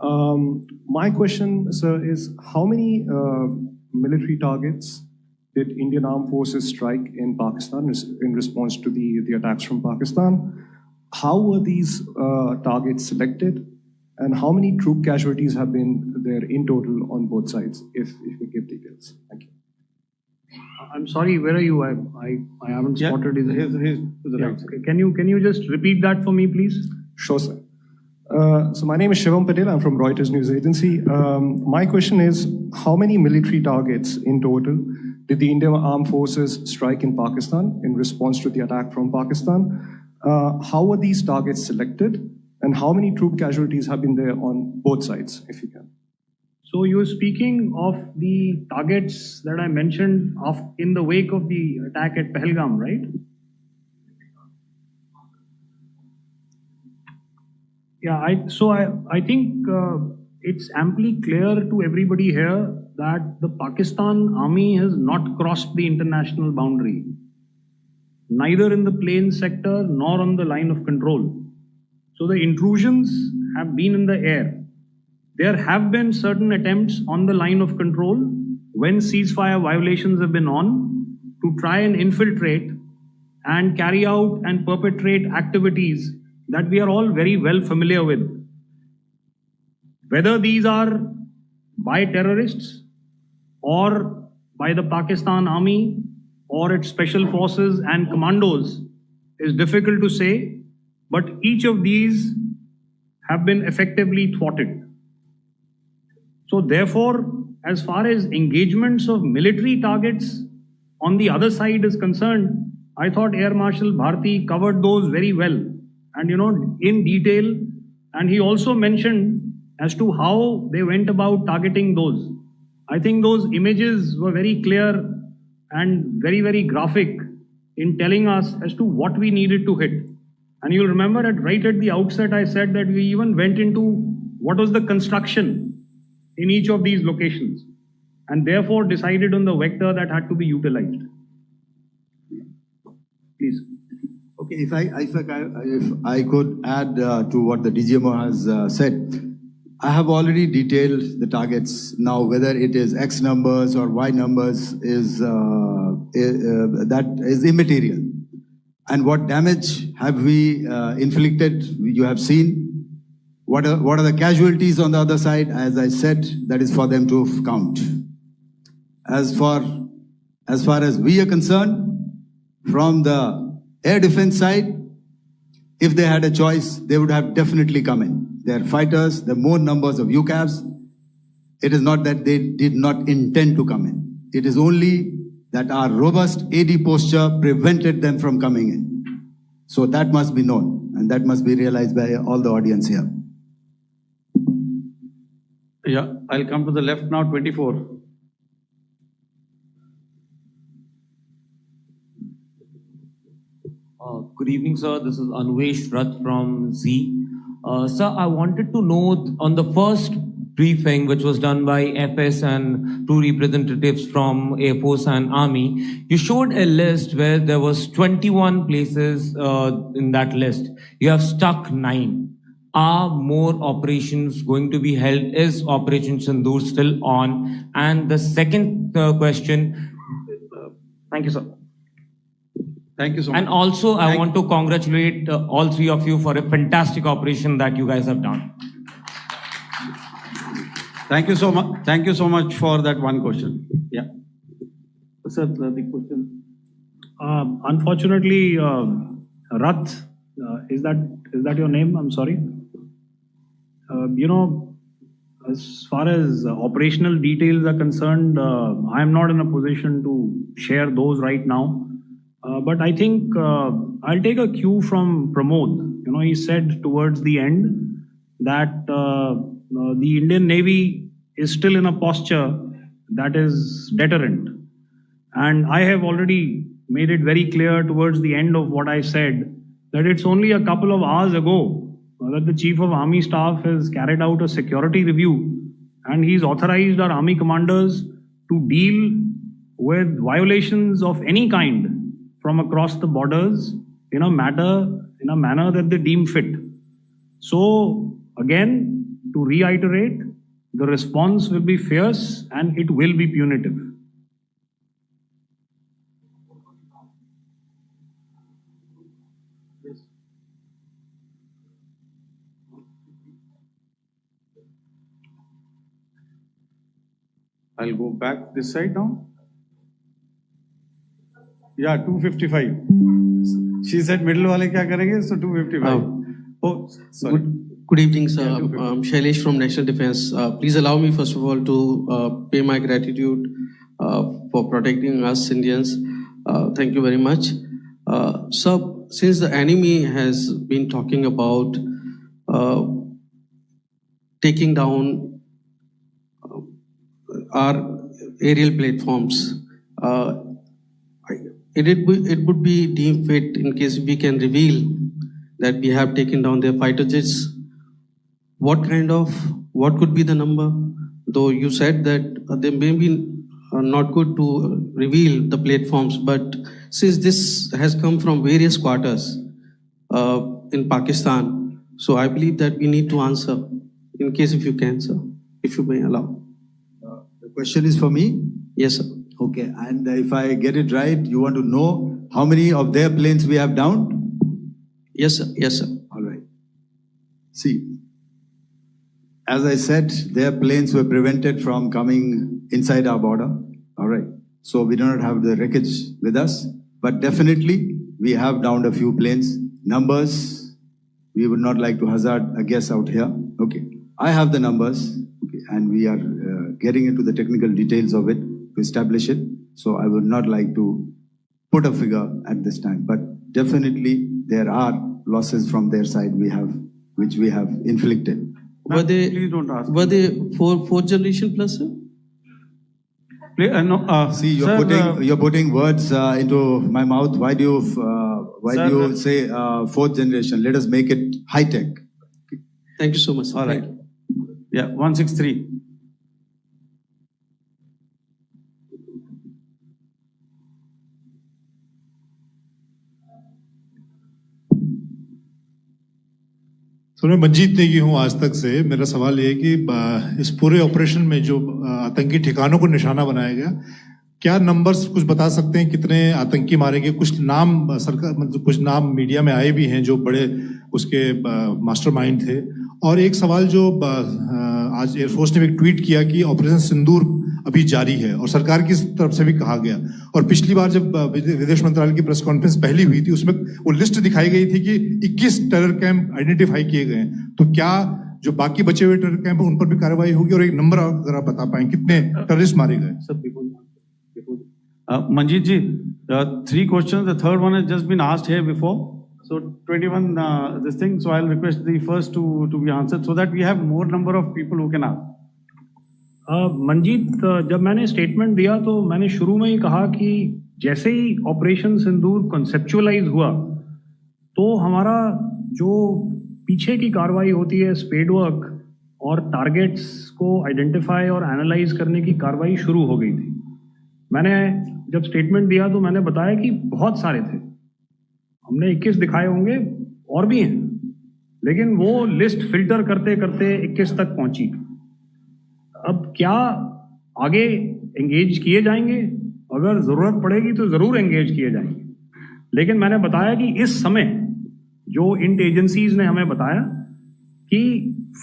My question, sir, is how many military targets did Indian Armed Forces strike in Pakistan in response to the attacks from Pakistan? How were these targets selected? And how many troop casualties have been there in total on both sides, if you give details? Thank you. I'm sorry, where are you? I haven't spotted his. He's to the right. Okay. Can you just repeat that for me, please? Sure, sir. So my name is Shivam Patel. I'm from Reuters News Agency. My question is, how many military targets in total did the Indian Armed Forces strike in Pakistan in response to the attack from Pakistan? How were these targets selected? And how many troop casualties have been there on both sides, if you can? So you're speaking of the targets that I mentioned in the wake of the attack at Pahalgam, right? Yeah, I think it's amply clear to everybody here that the Pakistan army has not crossed the international boundary, neither in the plain sector nor on the line of control. So the intrusions have been in the air. There have been certain attempts on the line of control when ceasefire violations have been on to try and infiltrate and carry out and perpetrate activities that we are all very well familiar with. Whether these are by terrorists or by the Pakistan army or its special forces and commandos is difficult to say, but each of these have been effectively thwarted. So therefore, as far as engagements of military targets on the other side is concerned, I thought Air Marshal Bharti covered those very well and in detail. And he also mentioned as to how they went about targeting those. I think those images were very clear and very, very graphic in telling us as to what we needed to hit. And you'll remember right at the outset, I said that we even went into what was the construction in each of these locations. and therefore decided on the vector that had to be utilized. Please. Okay, if I could add to what the DGMO has said, I have already detailed the targets. Now, whether it is X numbers or Y numbers is that is immaterial. And what damage have we inflicted? You have seen. What are the casualties on the other side? As I said, that is for them to count. As far as we are concerned, from the air defense side, if they had a choice, they would have definitely come in. They are fighters, there are more numbers of UCAVs. It is not that they did not intend to come in. It is only that our robust AD posture prevented them from coming in. So that must be known, and that must be realized by all the audience here. Yeah, I'll come to the left now, 24. Good evening, sir. This is Anvesh Rath from Z. Sir, I wanted to know on the first briefing, which was done by FS and two representatives from Air Force and Army, you showed a list where there was 21 places in that list. You have stuck 9. Are more operations going to be held? Is Operation Sindoor still on? And the second question, thank you, sir. Thank you so much. And also, I want to congratulate all three of you for a fantastic operation that you guys have done. Thank you so much. Thank you so much for that one question. Yeah. Sir, the question. Unfortunately, Rath, is that your name? I'm sorry. As far as operational details are concerned, I am not in a position to share those right now. But I think I'll take a cue from Pramod. He said towards the end that the Indian Navy is still in a posture that is deterrent. And I have already made it very clear towards the end of what I said that it's only a couple of hours ago that the Chief of Army Staff has carried out a security review, and he's authorized our Army commanders to deal with violations of any kind from across the borders in a manner that they deem fit. So again, to reiterate, the response will be fierce and it will be punitive. I'll go back this side now. Yeah, 255. She said middle wale kya karenge? So 255. Oh, sorry. Good evening, sir. I'm Shailesh from National Defense. Please allow me, first of all, to pay my gratitude for protecting us Indians. Thank you very much. Sir, since the enemy has been talking about taking down our aerial platforms, it would be deemed fit in case we can reveal that we have taken down their fighter jets. What could be the number? Though you said that they may be not good to reveal the platforms, but since this has come from various quarters in Pakistan, so I believe that we need to answer, in case if you can, sir, if you may allow. The question is for me? Yes, sir. Okay, and if I get it right, you want to know how many of their planes we have downed? Yes, sir. Yes, sir. All right. See, as I said, their planes were prevented from coming inside our border. All right. So we do not have the wreckage with us, but definitely we have downed a few planes. Numbers, we would not like to hazard a guess out here. Okay. I have the numbers, okay, and we are getting into the technical details of it to establish it. So I would not like to put a figure at this time, but definitely there are losses from their side which we have inflicted. Were they, please don't ask. Were they fourth generation plus, sir? See, you're putting words into my mouth. Why do you say fourth generation? Let us make it high tech. Thank you so much, sir. All right. Yeah, 163. तो मैं मंजीत नेगी हूँ आज तक से। मेरा सवाल ये है कि इस पूरे ऑपरेशन में जो आतंकी ठिकानों को निशाना बनाया गया, क्या नंबर्स कुछ बता सकते हैं कितने आतंकी मारे गए? कुछ नाम सरकार, मतलब कुछ नाम मीडिया में आए भी हैं जो बड़े उसके मास्टरमाइंड थे। और एक सवाल जो आज एयरफोर्स ने भी ट्वीट किया कि ऑपरेशन सिंदूर अभी जारी है और सरकार की तरफ से भी कहा गया, और पिछली बार जब विदेश मंत्रालय की प्रेस कॉन्फ्रेंस पहली हुई थी उसमें वो लिस्ट दिखाई गई थी कि 21 टेरर कैंप आइडेंटिफाई किए गए हैं। तो क्या जो बाकी बचे हुए टेरर कैंप उन पर भी कार्रवाई होगी? और एक नंबर अगर आप बता पाएं कितने टेररिस्ट मारे गए? Manjeet ji, 3 questions. The third one has just been asked here before. So 21 this thing. So I'll request the first to be answered so that we have more number of people who can ask. Manjeet, जब मैंने statement दिया तो मैंने शुरू में ही कहा कि जैसे ही ऑपरेशन सिंदूर कॉन्सेप्चुअलाइज हुआ तो हमारा जो पीछे की कार्रवाई होती है, स्पेड वर्क और टारगेट्स को आइडेंटिफाई और एनालाइज करने की कार्रवाई शुरू हो गई थी। मैंने जब स्टेटमेंट दिया तो मैंने बताया कि बहुत सारे थे, हमने 21 दिखाए होंगे और भी हैं, लेकिन वो लिस्ट फिल्टर करते करते 21 तक पहुंची। अब क्या आगे एंगेज किए जाएंगे? अगर जरूरत पड़ेगी तो जरूर एंगेज किए जाएंगे, लेकिन मैंने बताया कि इस समय जो इंट एजेंसीज ने हमें बताया कि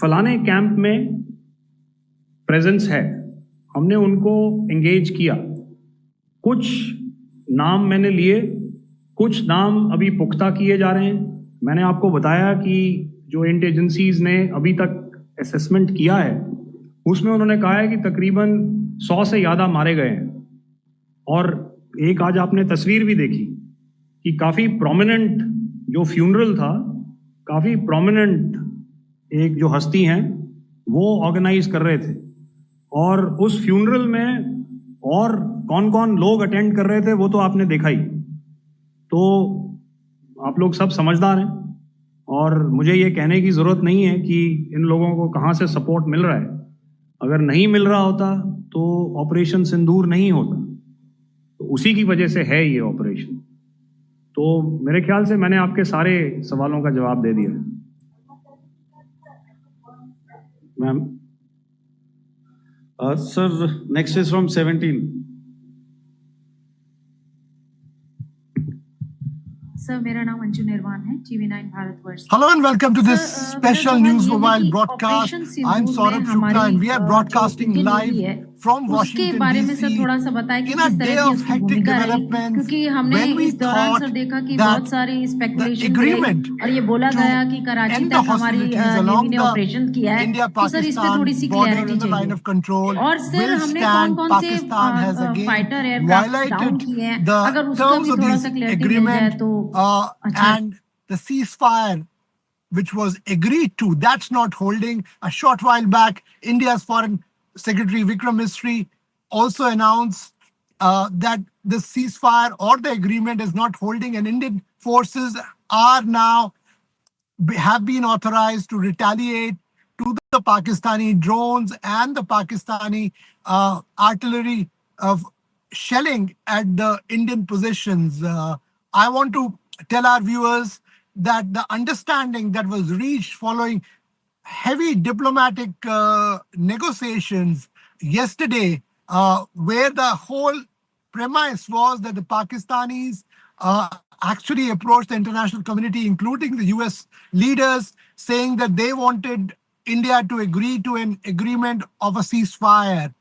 फलाने कैंप में प्रेजेंस है, हमने उनको एंगेज किया। कुछ नाम मैंने लिए, कुछ नाम अभी पुख्ता किए जा रहे हैं। मैंने आपको बताया कि जो इंट एजेंसीज ने अभी तक असेसमेंट किया है उसमें उन्होंने कहा है कि तकरीबन 100 से ज़्यादा मारे गए हैं। और एक आज आपने तस्वीर भी देखी कि काफ़ी प्रोमिनेंट जो फ्यूनरल था, काफ़ी प्रोमिनेंट एक जो हस्ती हैं वो ऑर्गेनाइज कर रहे थे, और उस फ्यूनरल में और कौन कौन लोग अटेंड कर रहे थे वो तो आपने देखा ही। तो आप लोग सब समझदार हैं और मुझे ये कहने की ज़रूरत नहीं है कि इन लोगों को कहाँ से सपोर्ट मिल रहा है। अगर नहीं मिल रहा होता तो ऑपरेशन सिंदूर नहीं होता, तो उसी की वजह से है ये ऑपरेशन। तो मेरे ख्याल से मैंने आपके सारे सवालों का जवाब दे दिया। Ma'am, sir, next is from 17. Sir, मेरा नाम अंजू निर्वाण है, TV9 Bharatvarsh. Hello and welcome to this special news mobile broadcast. I'm Saurabh Shukla and we are broadcasting live from Washington DC थोड़ा सा बताएं कि in a day of hectic developments क्योंकि हमने when we इस दौरान thought सर देखा कि that बहुत सारी स्पेकुलेशन agreement और ये बोला गया कि कराची end तक the हमारी hostilities along नेवी ने the ऑपरेशन किया है, तो सर इस पे थोड़ी सी India-Pakistan border clarity in the line चाहिए। of control और सर will हमने stand. कौन-कौन से Pakistan has again fighter aircraft down violated किए हैं, the अगर उसका terms भी of थोड़ा this सा क्लैरिटी मिल जाए agreement तो अच्छा। and the ceasefire which was agreed to, that's not holding. A short while back, India's Foreign Secretary Vikram Misri also announced that the ceasefire or the agreement is not holding, and Indian forces are now have been authorized to retaliate to the Pakistani drones and the Pakistani artillery of shelling at the Indian positions. I want to tell our viewers that the understanding that was reached following heavy diplomatic negotiations yesterday, where the whole premise was that the Pakistanis actually approached the international community, including the US leaders, saying that they wanted India to agree to an agreement of a ceasefire.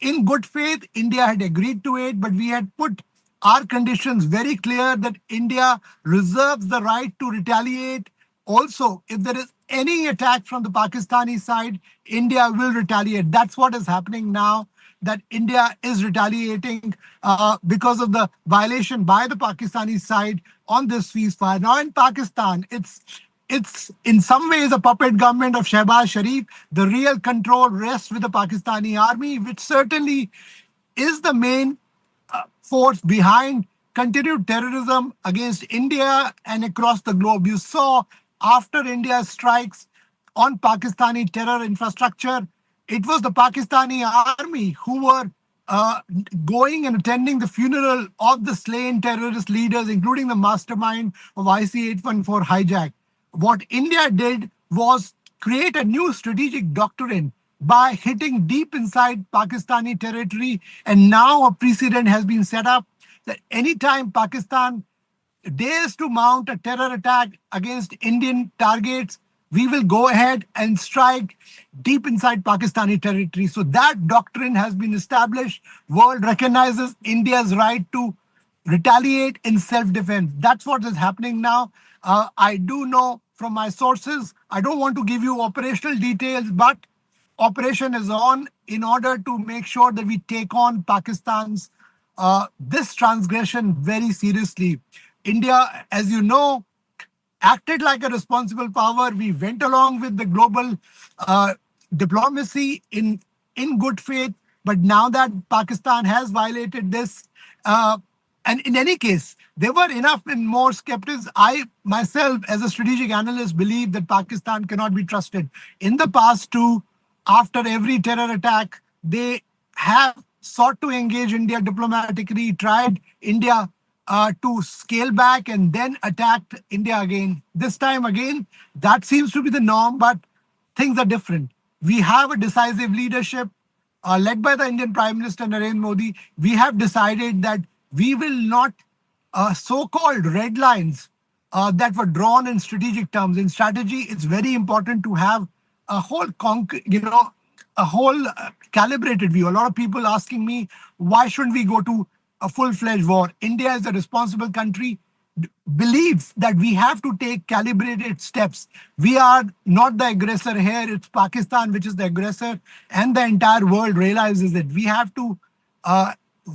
In good faith, India had agreed to it, but we had put our conditions very clear that India reserves the right to retaliate. Also, if there is any attack from the Pakistani side, India will retaliate. That's what is happening now, that India is retaliating because of the violation by the Pakistani side on this ceasefire. Now in Pakistan, it's in some ways a puppet government of Shehbaz Sharif. The real control rests with the Pakistani army, which certainly is the main force behind continued terrorism against India and across the globe. You saw after India's strikes on Pakistani terror infrastructure, it was the Pakistani army who were going and attending the funeral of the slain terrorist leaders, including the mastermind of IC-814 hijack. What India did was create a new strategic doctrine by hitting deep inside Pakistani territory. And now a precedent has been set up that anytime Pakistan dares to mount a terror attack against Indian targets, we will go ahead and strike deep inside Pakistani territory. So that doctrine has been established. World recognizes India's right to retaliate in self-defense. That's what is happening now. I do know from my sources, I don't want to give you operational details, but operation is on in order to make sure that we take on Pakistan's this transgression very seriously. India, as you know, acted like a responsible power. We went along with the global diplomacy in good faith. But now that Pakistan has violated this, and in any case, there were enough and more skeptics. I myself, as a strategic analyst, believe that Pakistan cannot be trusted. In the past too, after every terror attack, they have sought to engage India diplomatically, tried India to scale back and then attacked India again. This time again, that seems to be the norm, but things are different. We have a decisive leadership led by the Indian Prime Minister Narendra Modi. We have decided that we will not so-called red lines that were drawn in strategic terms. In strategy, it's very important to have a whole calibrated view. A lot of people asking me, why shouldn't we go to a full-fledged war? India is a responsible country, believes that we have to take calibrated steps. We are not the aggressor here. It's Pakistan which is the aggressor, and the entire world realizes that we have to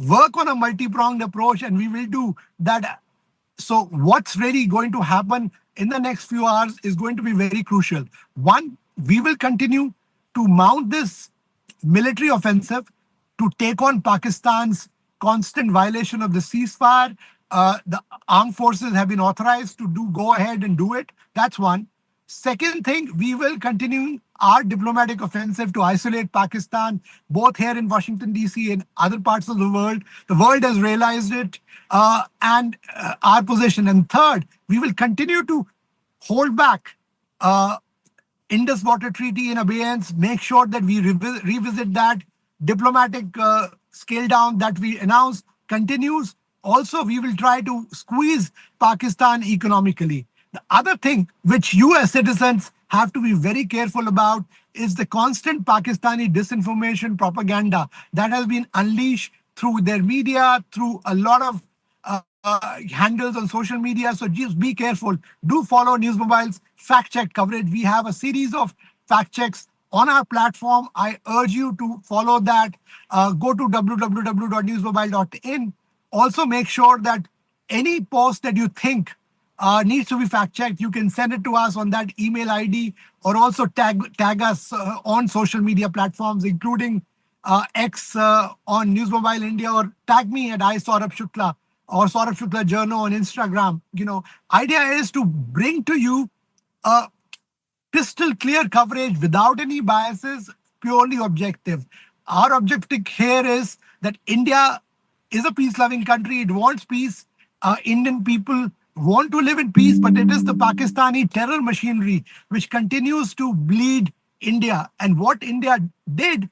work on a multi-pronged approach, and we will do that. So what's really going to happen in the next few hours is going to be very crucial. One, we will continue to mount this military offensive to take on Pakistan's constant violation of the ceasefire. The armed forces have been authorized to go ahead and do it. That's one. Second thing, we will continue our diplomatic offensive to isolate Pakistan, both here in Washington, D.C. and other parts of the world. The world has realized it and our position. And third, we will continue to hold back Indus Water Treaty in abeyance, make sure that we revisit that. Diplomatic scale down that we announced continues. Also, we will try to squeeze Pakistan economically. The other thing which you as citizens have to be very careful about is the constant Pakistani disinformation propaganda that has been unleashed through their media, through a lot of handles on social media. So just be careful. Do follow News Mobile's fact check coverage. We have a series of fact checks on our platform. I urge you to follow that. Go to www.newsmobile.in. Also make sure that any post that you think needs to be fact checked, you can send it to us on that email ID, or also tag us on social media platforms, including X on News Mobile India, or tag me at Saurabh Shukla or Saurabh Shukla Journal on Instagram. Idea is to bring to you crystal clear coverage without any biases, purely objective. Our objective here is that India is a peace-loving country. It wants peace. Indian people want to live in peace, but it is the Pakistani terror machinery which continues to bleed India. And what India did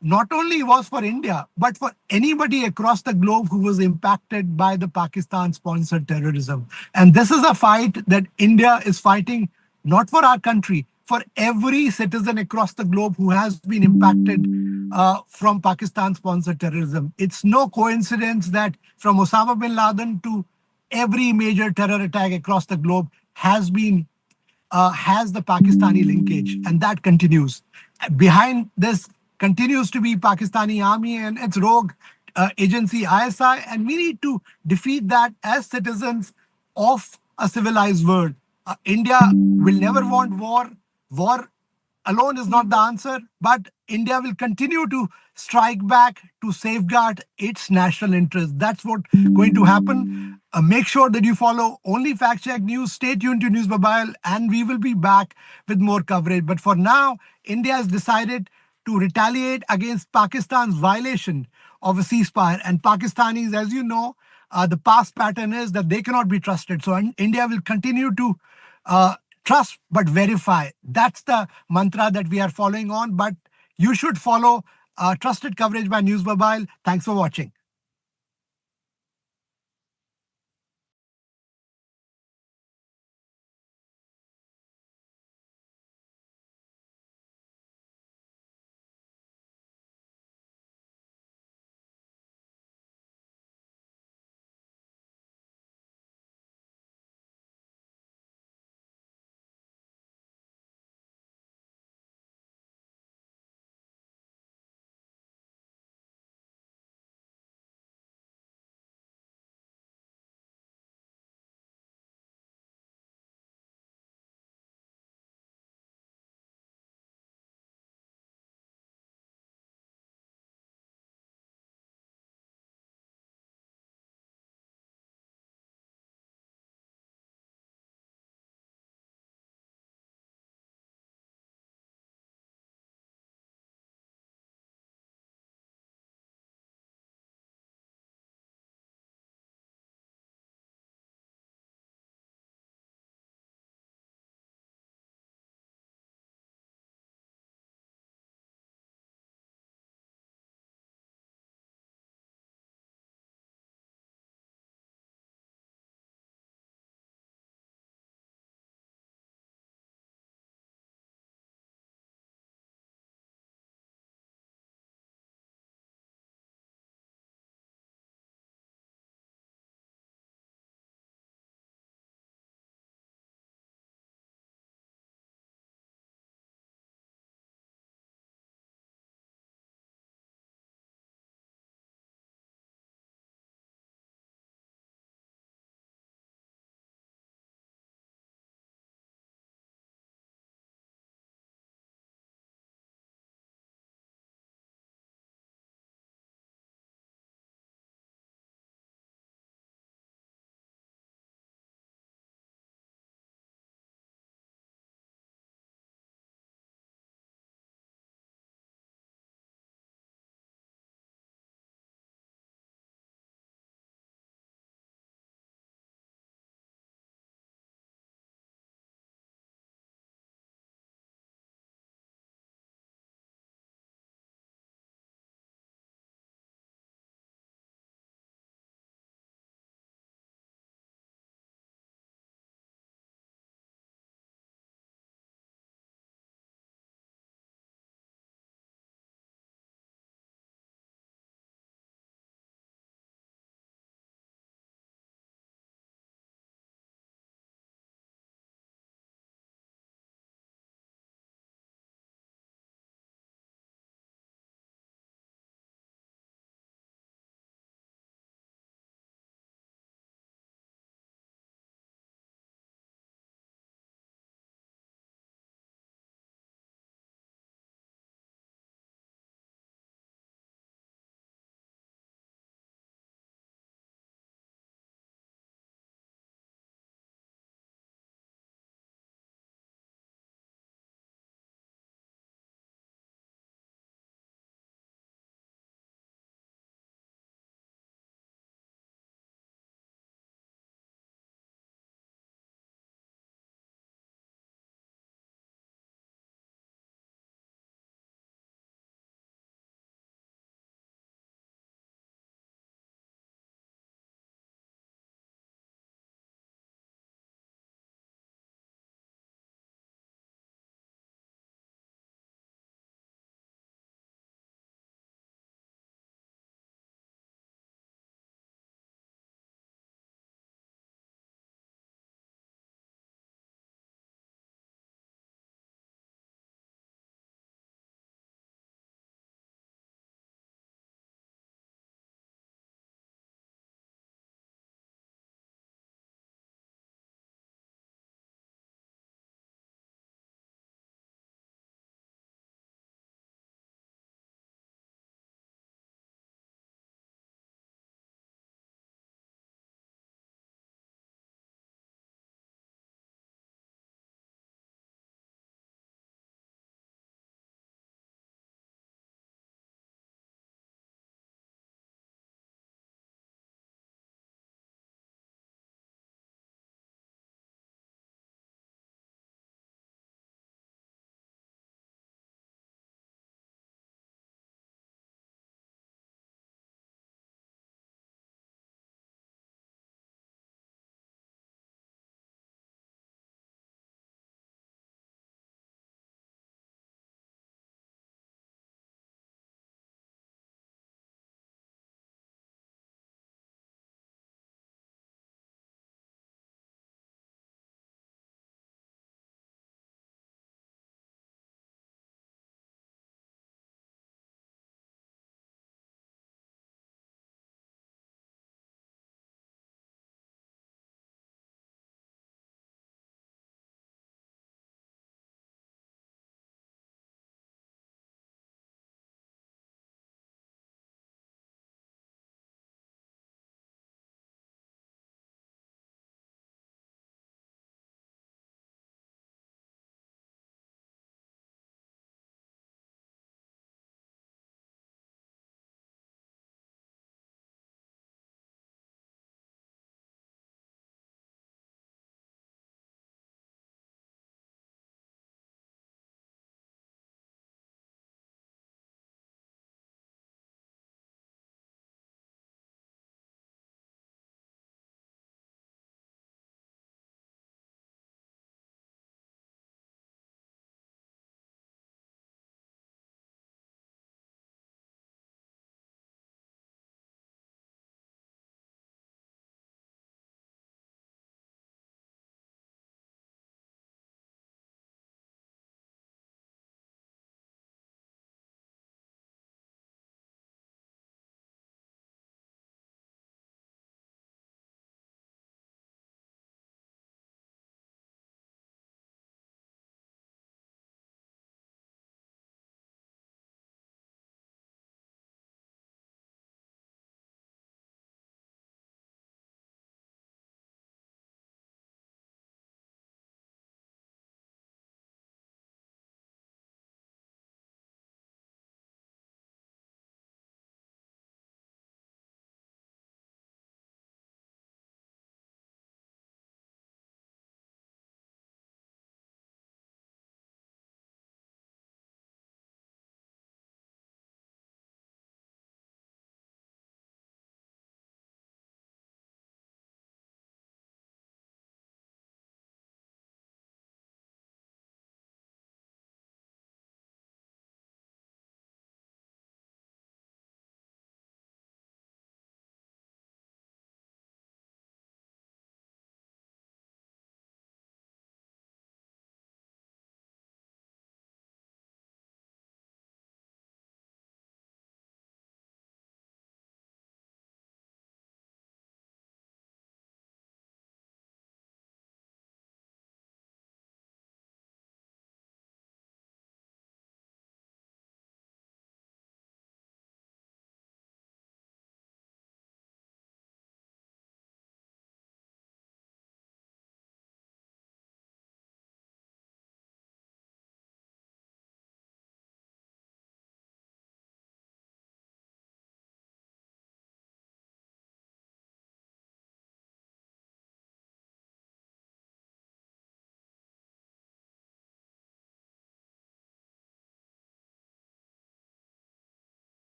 not only was for India, but for anybody across the globe who was impacted by the Pakistan-sponsored terrorism. And this is a fight that India is fighting, not for our country, for every citizen across the globe who has been impacted from Pakistan-sponsored terrorism. It's no coincidence that from Osama bin Laden to every major terror attack across the globe has the Pakistani linkage, and that continues. Behind this continues to be Pakistani army and its rogue agency ISI, and we need to defeat that as citizens of a civilized world. India will never want war. War alone is not the answer, but India will continue to strike back to safeguard its national interest. That's what's going to happen. Make sure that you follow only fact check news. Stay tuned to News Mobile, and we will be back with more coverage. But for now, India has decided to retaliate against Pakistan's violation of a ceasefire. And Pakistanis, as you know, the past pattern is that they cannot be trusted. So India will continue to Trust but verify. That's the mantra that we are following on. But you should follow trusted coverage by News Mobile. Thanks for watching.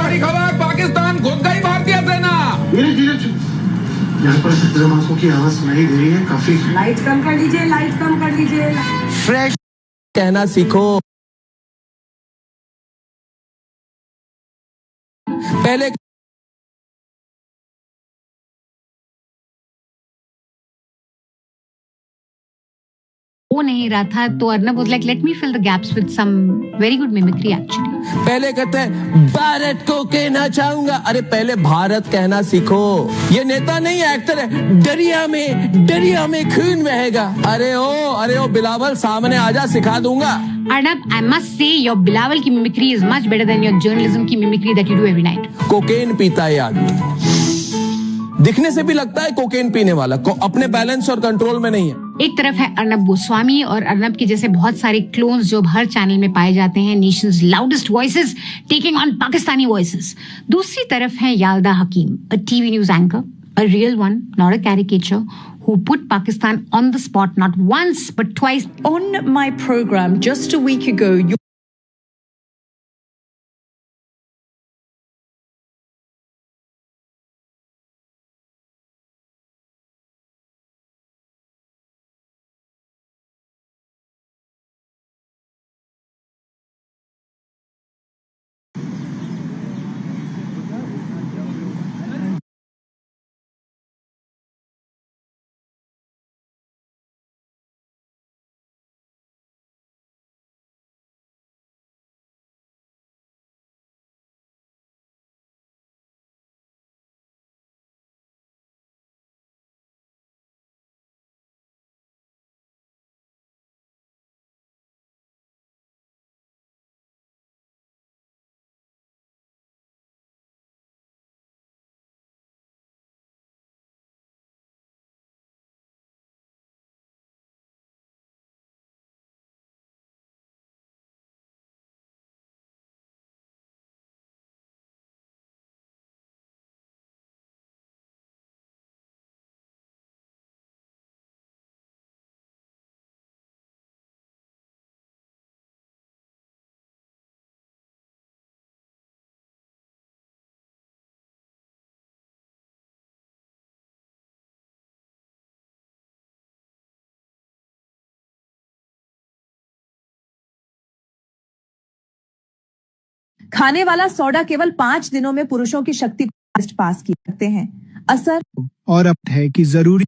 बड़ी खबर, पाकिस्तान घुस गई भारतीय सेना। धीरे धीरे यहाँ पर 17 मासों की आवाज सुनाई दे रही है, काफी। लाइट कम कर लीजिए, लाइट कम कर लीजिए। फ्रेश कहना सीखो। पहले हो नहीं रहा था तो Arnab was like let me fill the gaps with some very good mimicry actually. पहले कहते हैं भारत को कहना चाहूंगा, अरे पहले भारत कहना सीखो। ये नेता नहीं एक्टर है। दरिया में खून बहेगा। अरे ओ बिलावल सामने आजा, सिखा दूंगा। Arnab, I must say your Bilawal की mimicry is much better than your journalism की mimicry that you do every night. Cocaine पीता है आदमी, दिखने से भी लगता है कोकेन पीने वाला, अपने बैलेंस और कंट्रोल में नहीं है। एक तरफ है अर्नब गोस्वामी और अर्नब के जैसे बहुत सारे क्लोन्स जो हर चैनल में पाए जाते हैं, nations loudest voices taking on Pakistani voices. दूसरी तरफ है Yalda Hakim, a TV news anchor, a real one, not a caricature, who put Pakistan on the spot not once but twice. On my program just a week ago, you खाने वाला soda केवल 5 दिनों में पुरुषों की शक्ति को पास की सकते हैं। असर और अब है कि जरूरी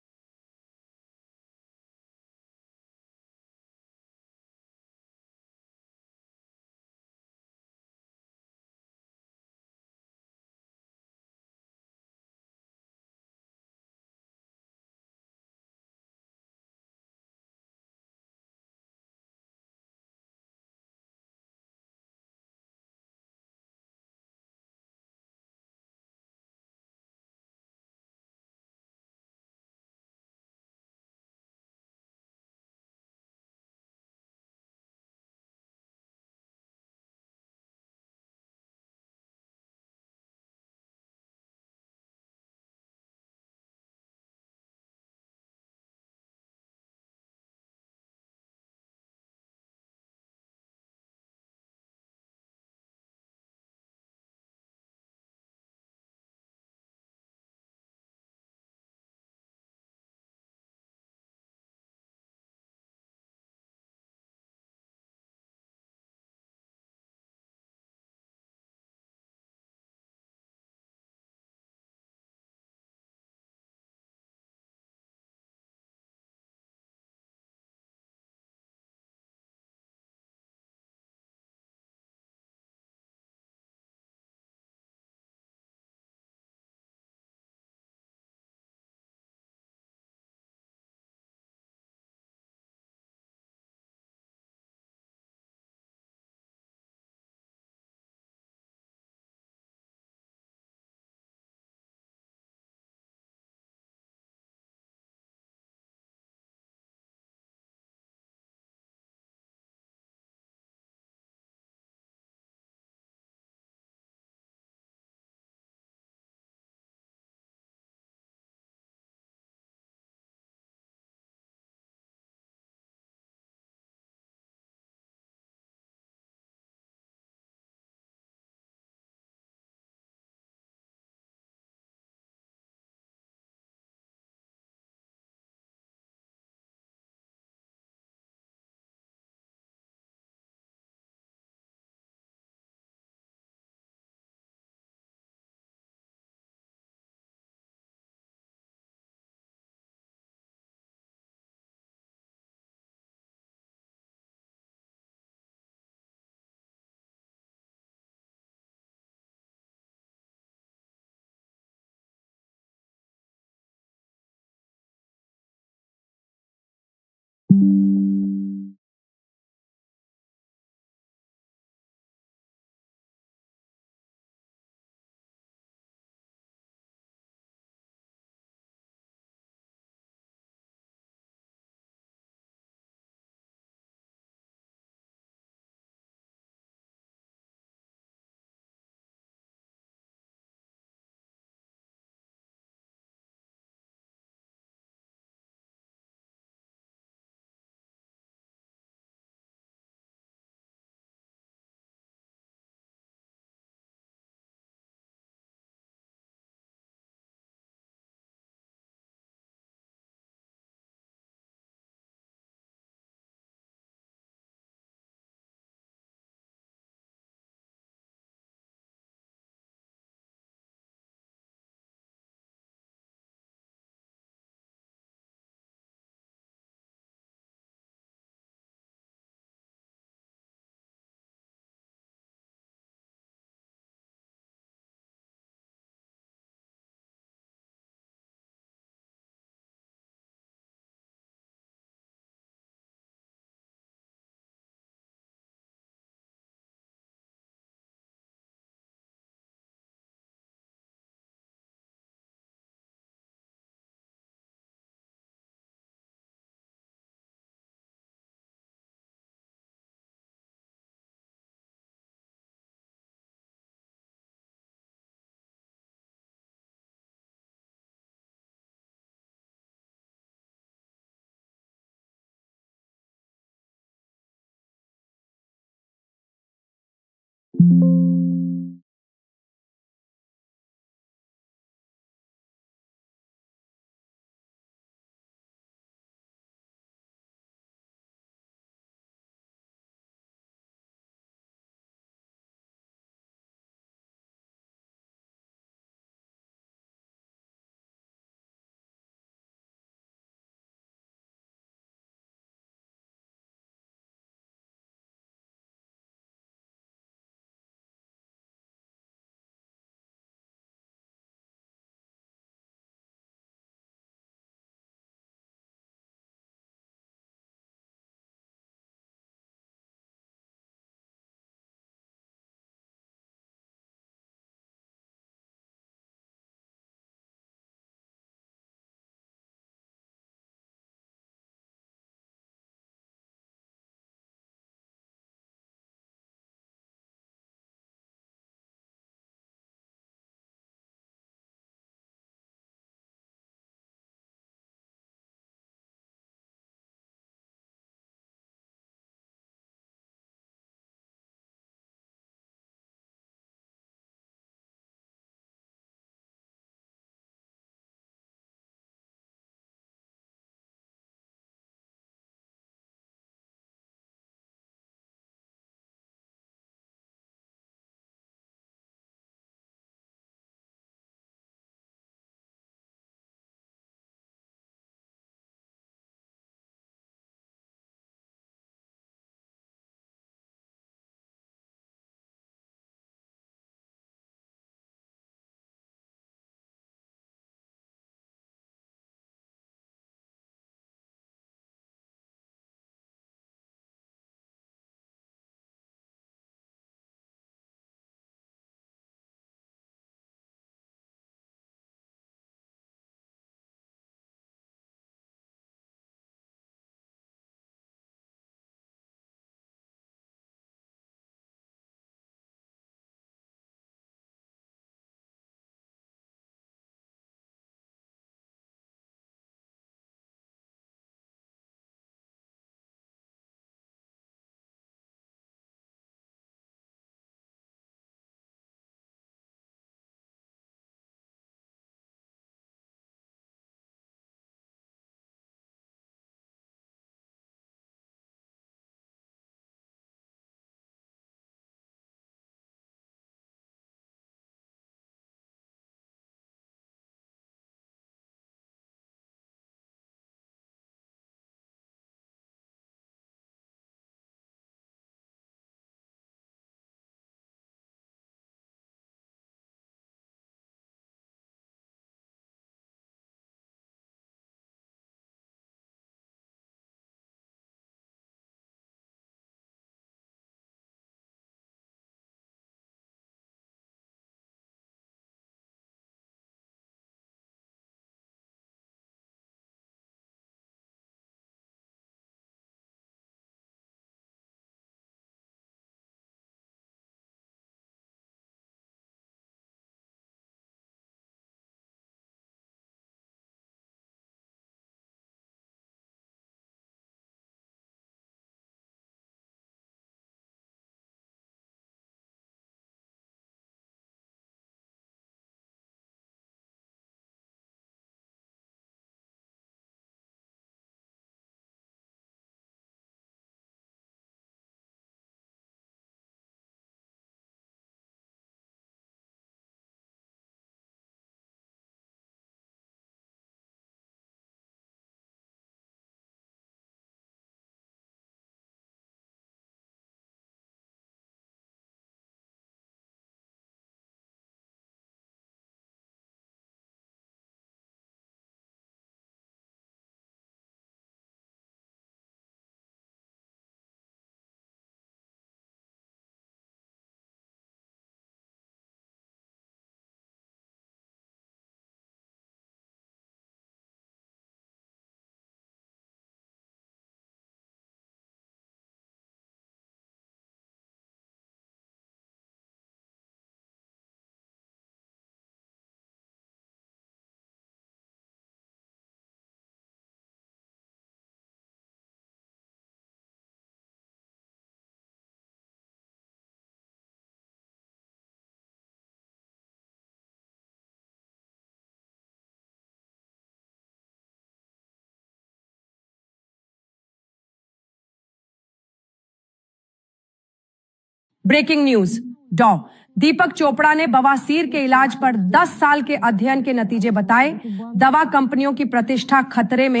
ब्रेकिंग न्यूज डॉ दीपक चोपड़ा ने बवासीर के इलाज पर 10 साल के अध्ययन के नतीजे बताए। दवा कंपनियों की प्रतिष्ठा खतरे में।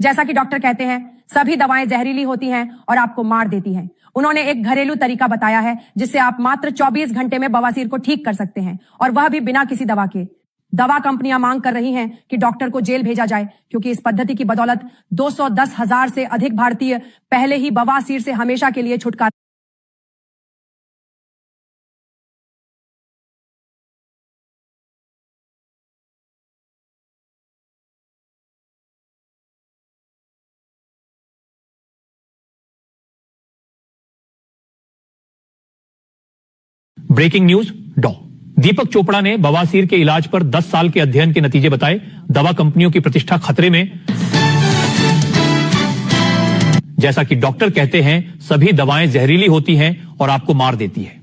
जैसा कि डॉक्टर कहते हैं, सभी दवाएं जहरीली होती हैं और आपको मार देती हैं। उन्होंने एक घरेलू तरीका बताया है जिससे आप मात्र 24 घंटे में बवासीर को ठीक कर सकते हैं, और वह भी बिना किसी दवा के। दवा कंपनियां मांग कर रही हैं कि डॉक्टर को जेल भेजा जाए, क्योंकि इस पद्धति की बदौलत 210,000 से अधिक भारतीय पहले ही बवासीर से हमेशा के लिए छुटकारा। ब्रेकिंग न्यूज डॉ दीपक चोपड़ा ने बवासीर के इलाज पर 10 साल के अध्ययन के नतीजे बताए। दवा कंपनियों की प्रतिष्ठा खतरे में। जैसा कि डॉक्टर कहते हैं, सभी दवाएं जहरीली होती हैं और आपको मार देती है।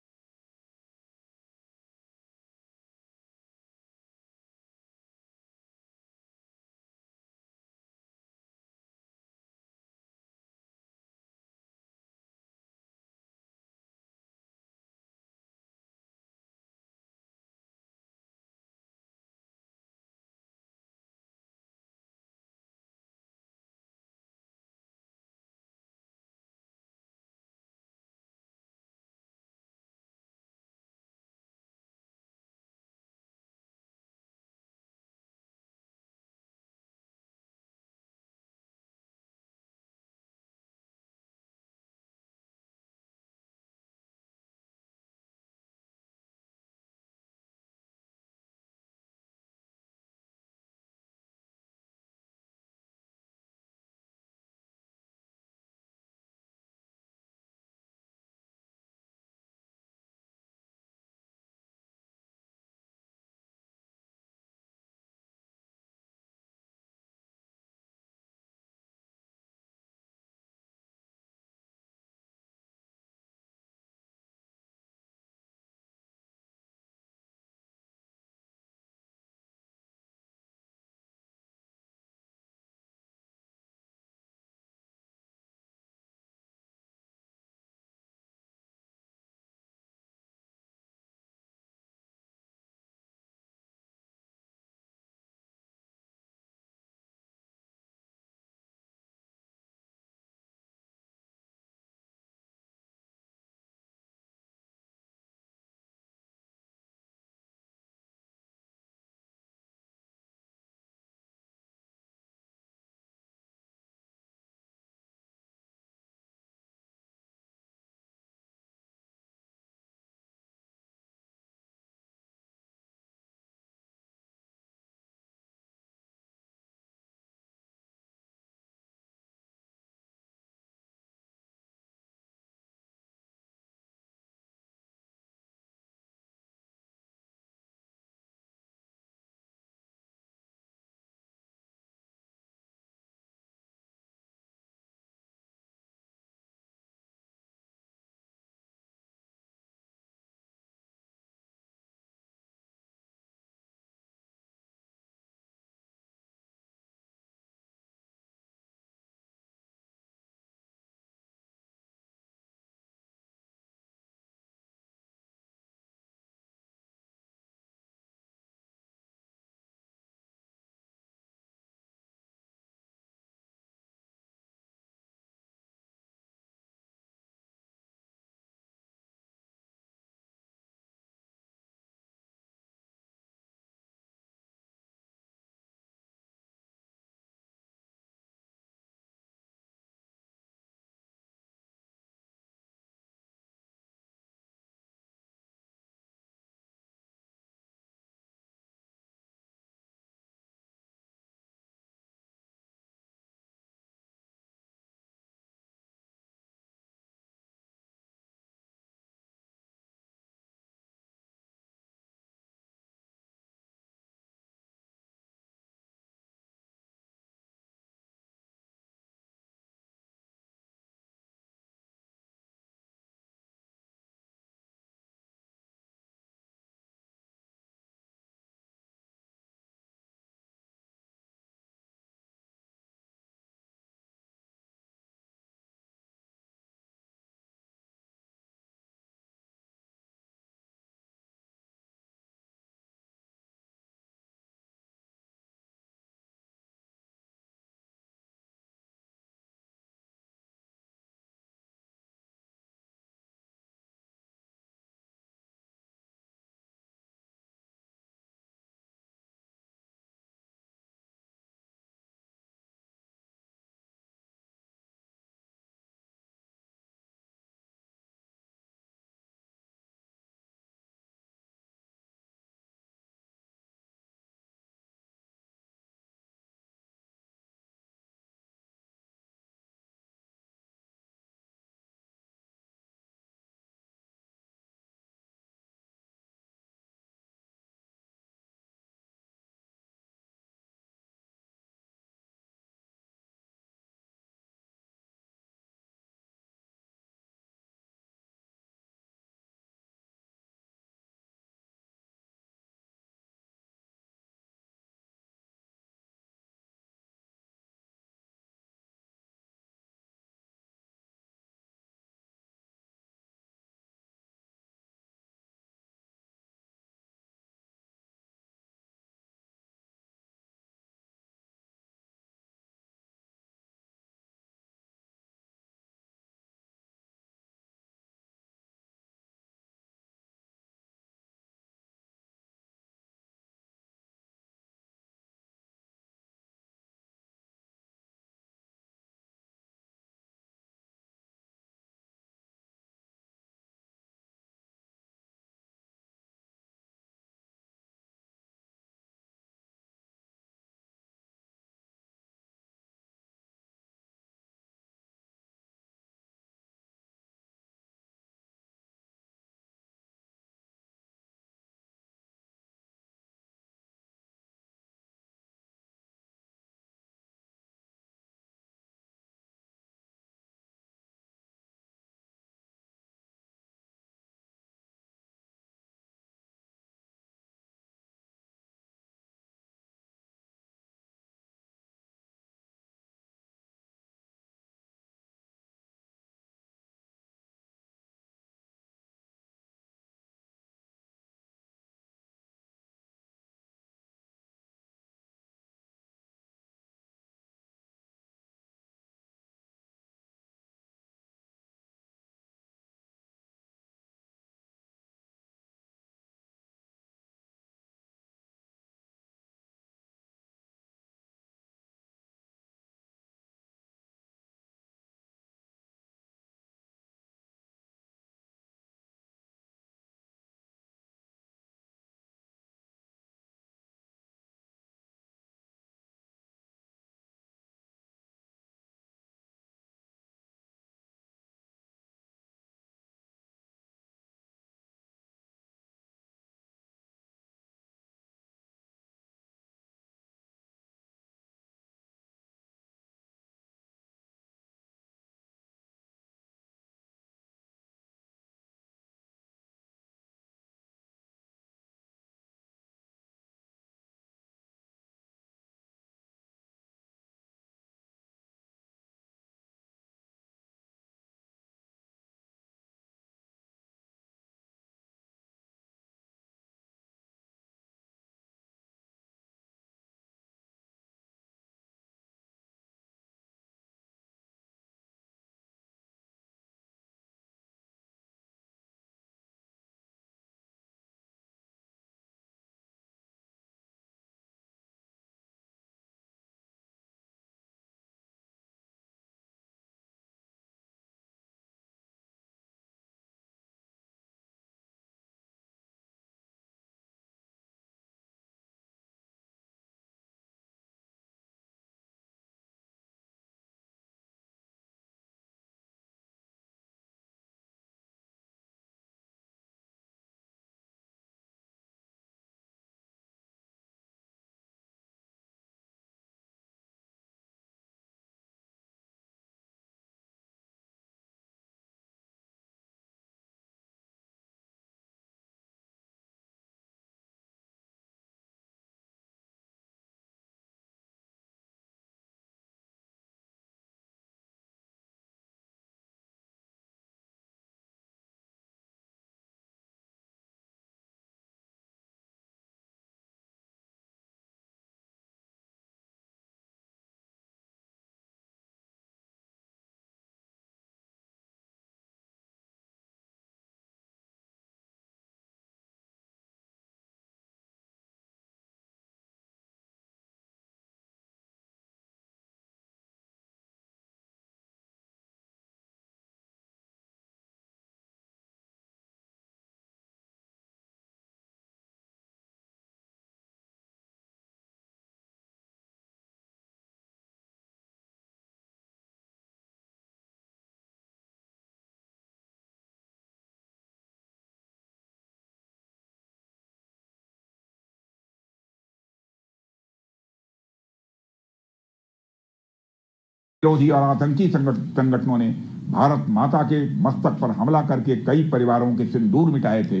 विरोधी और आतंकी संगठनों ने भारत माता के मस्तक पर हमला करके कई परिवारों के सिंदूर मिटाए थे,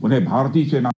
उन्हें भारतीय सेना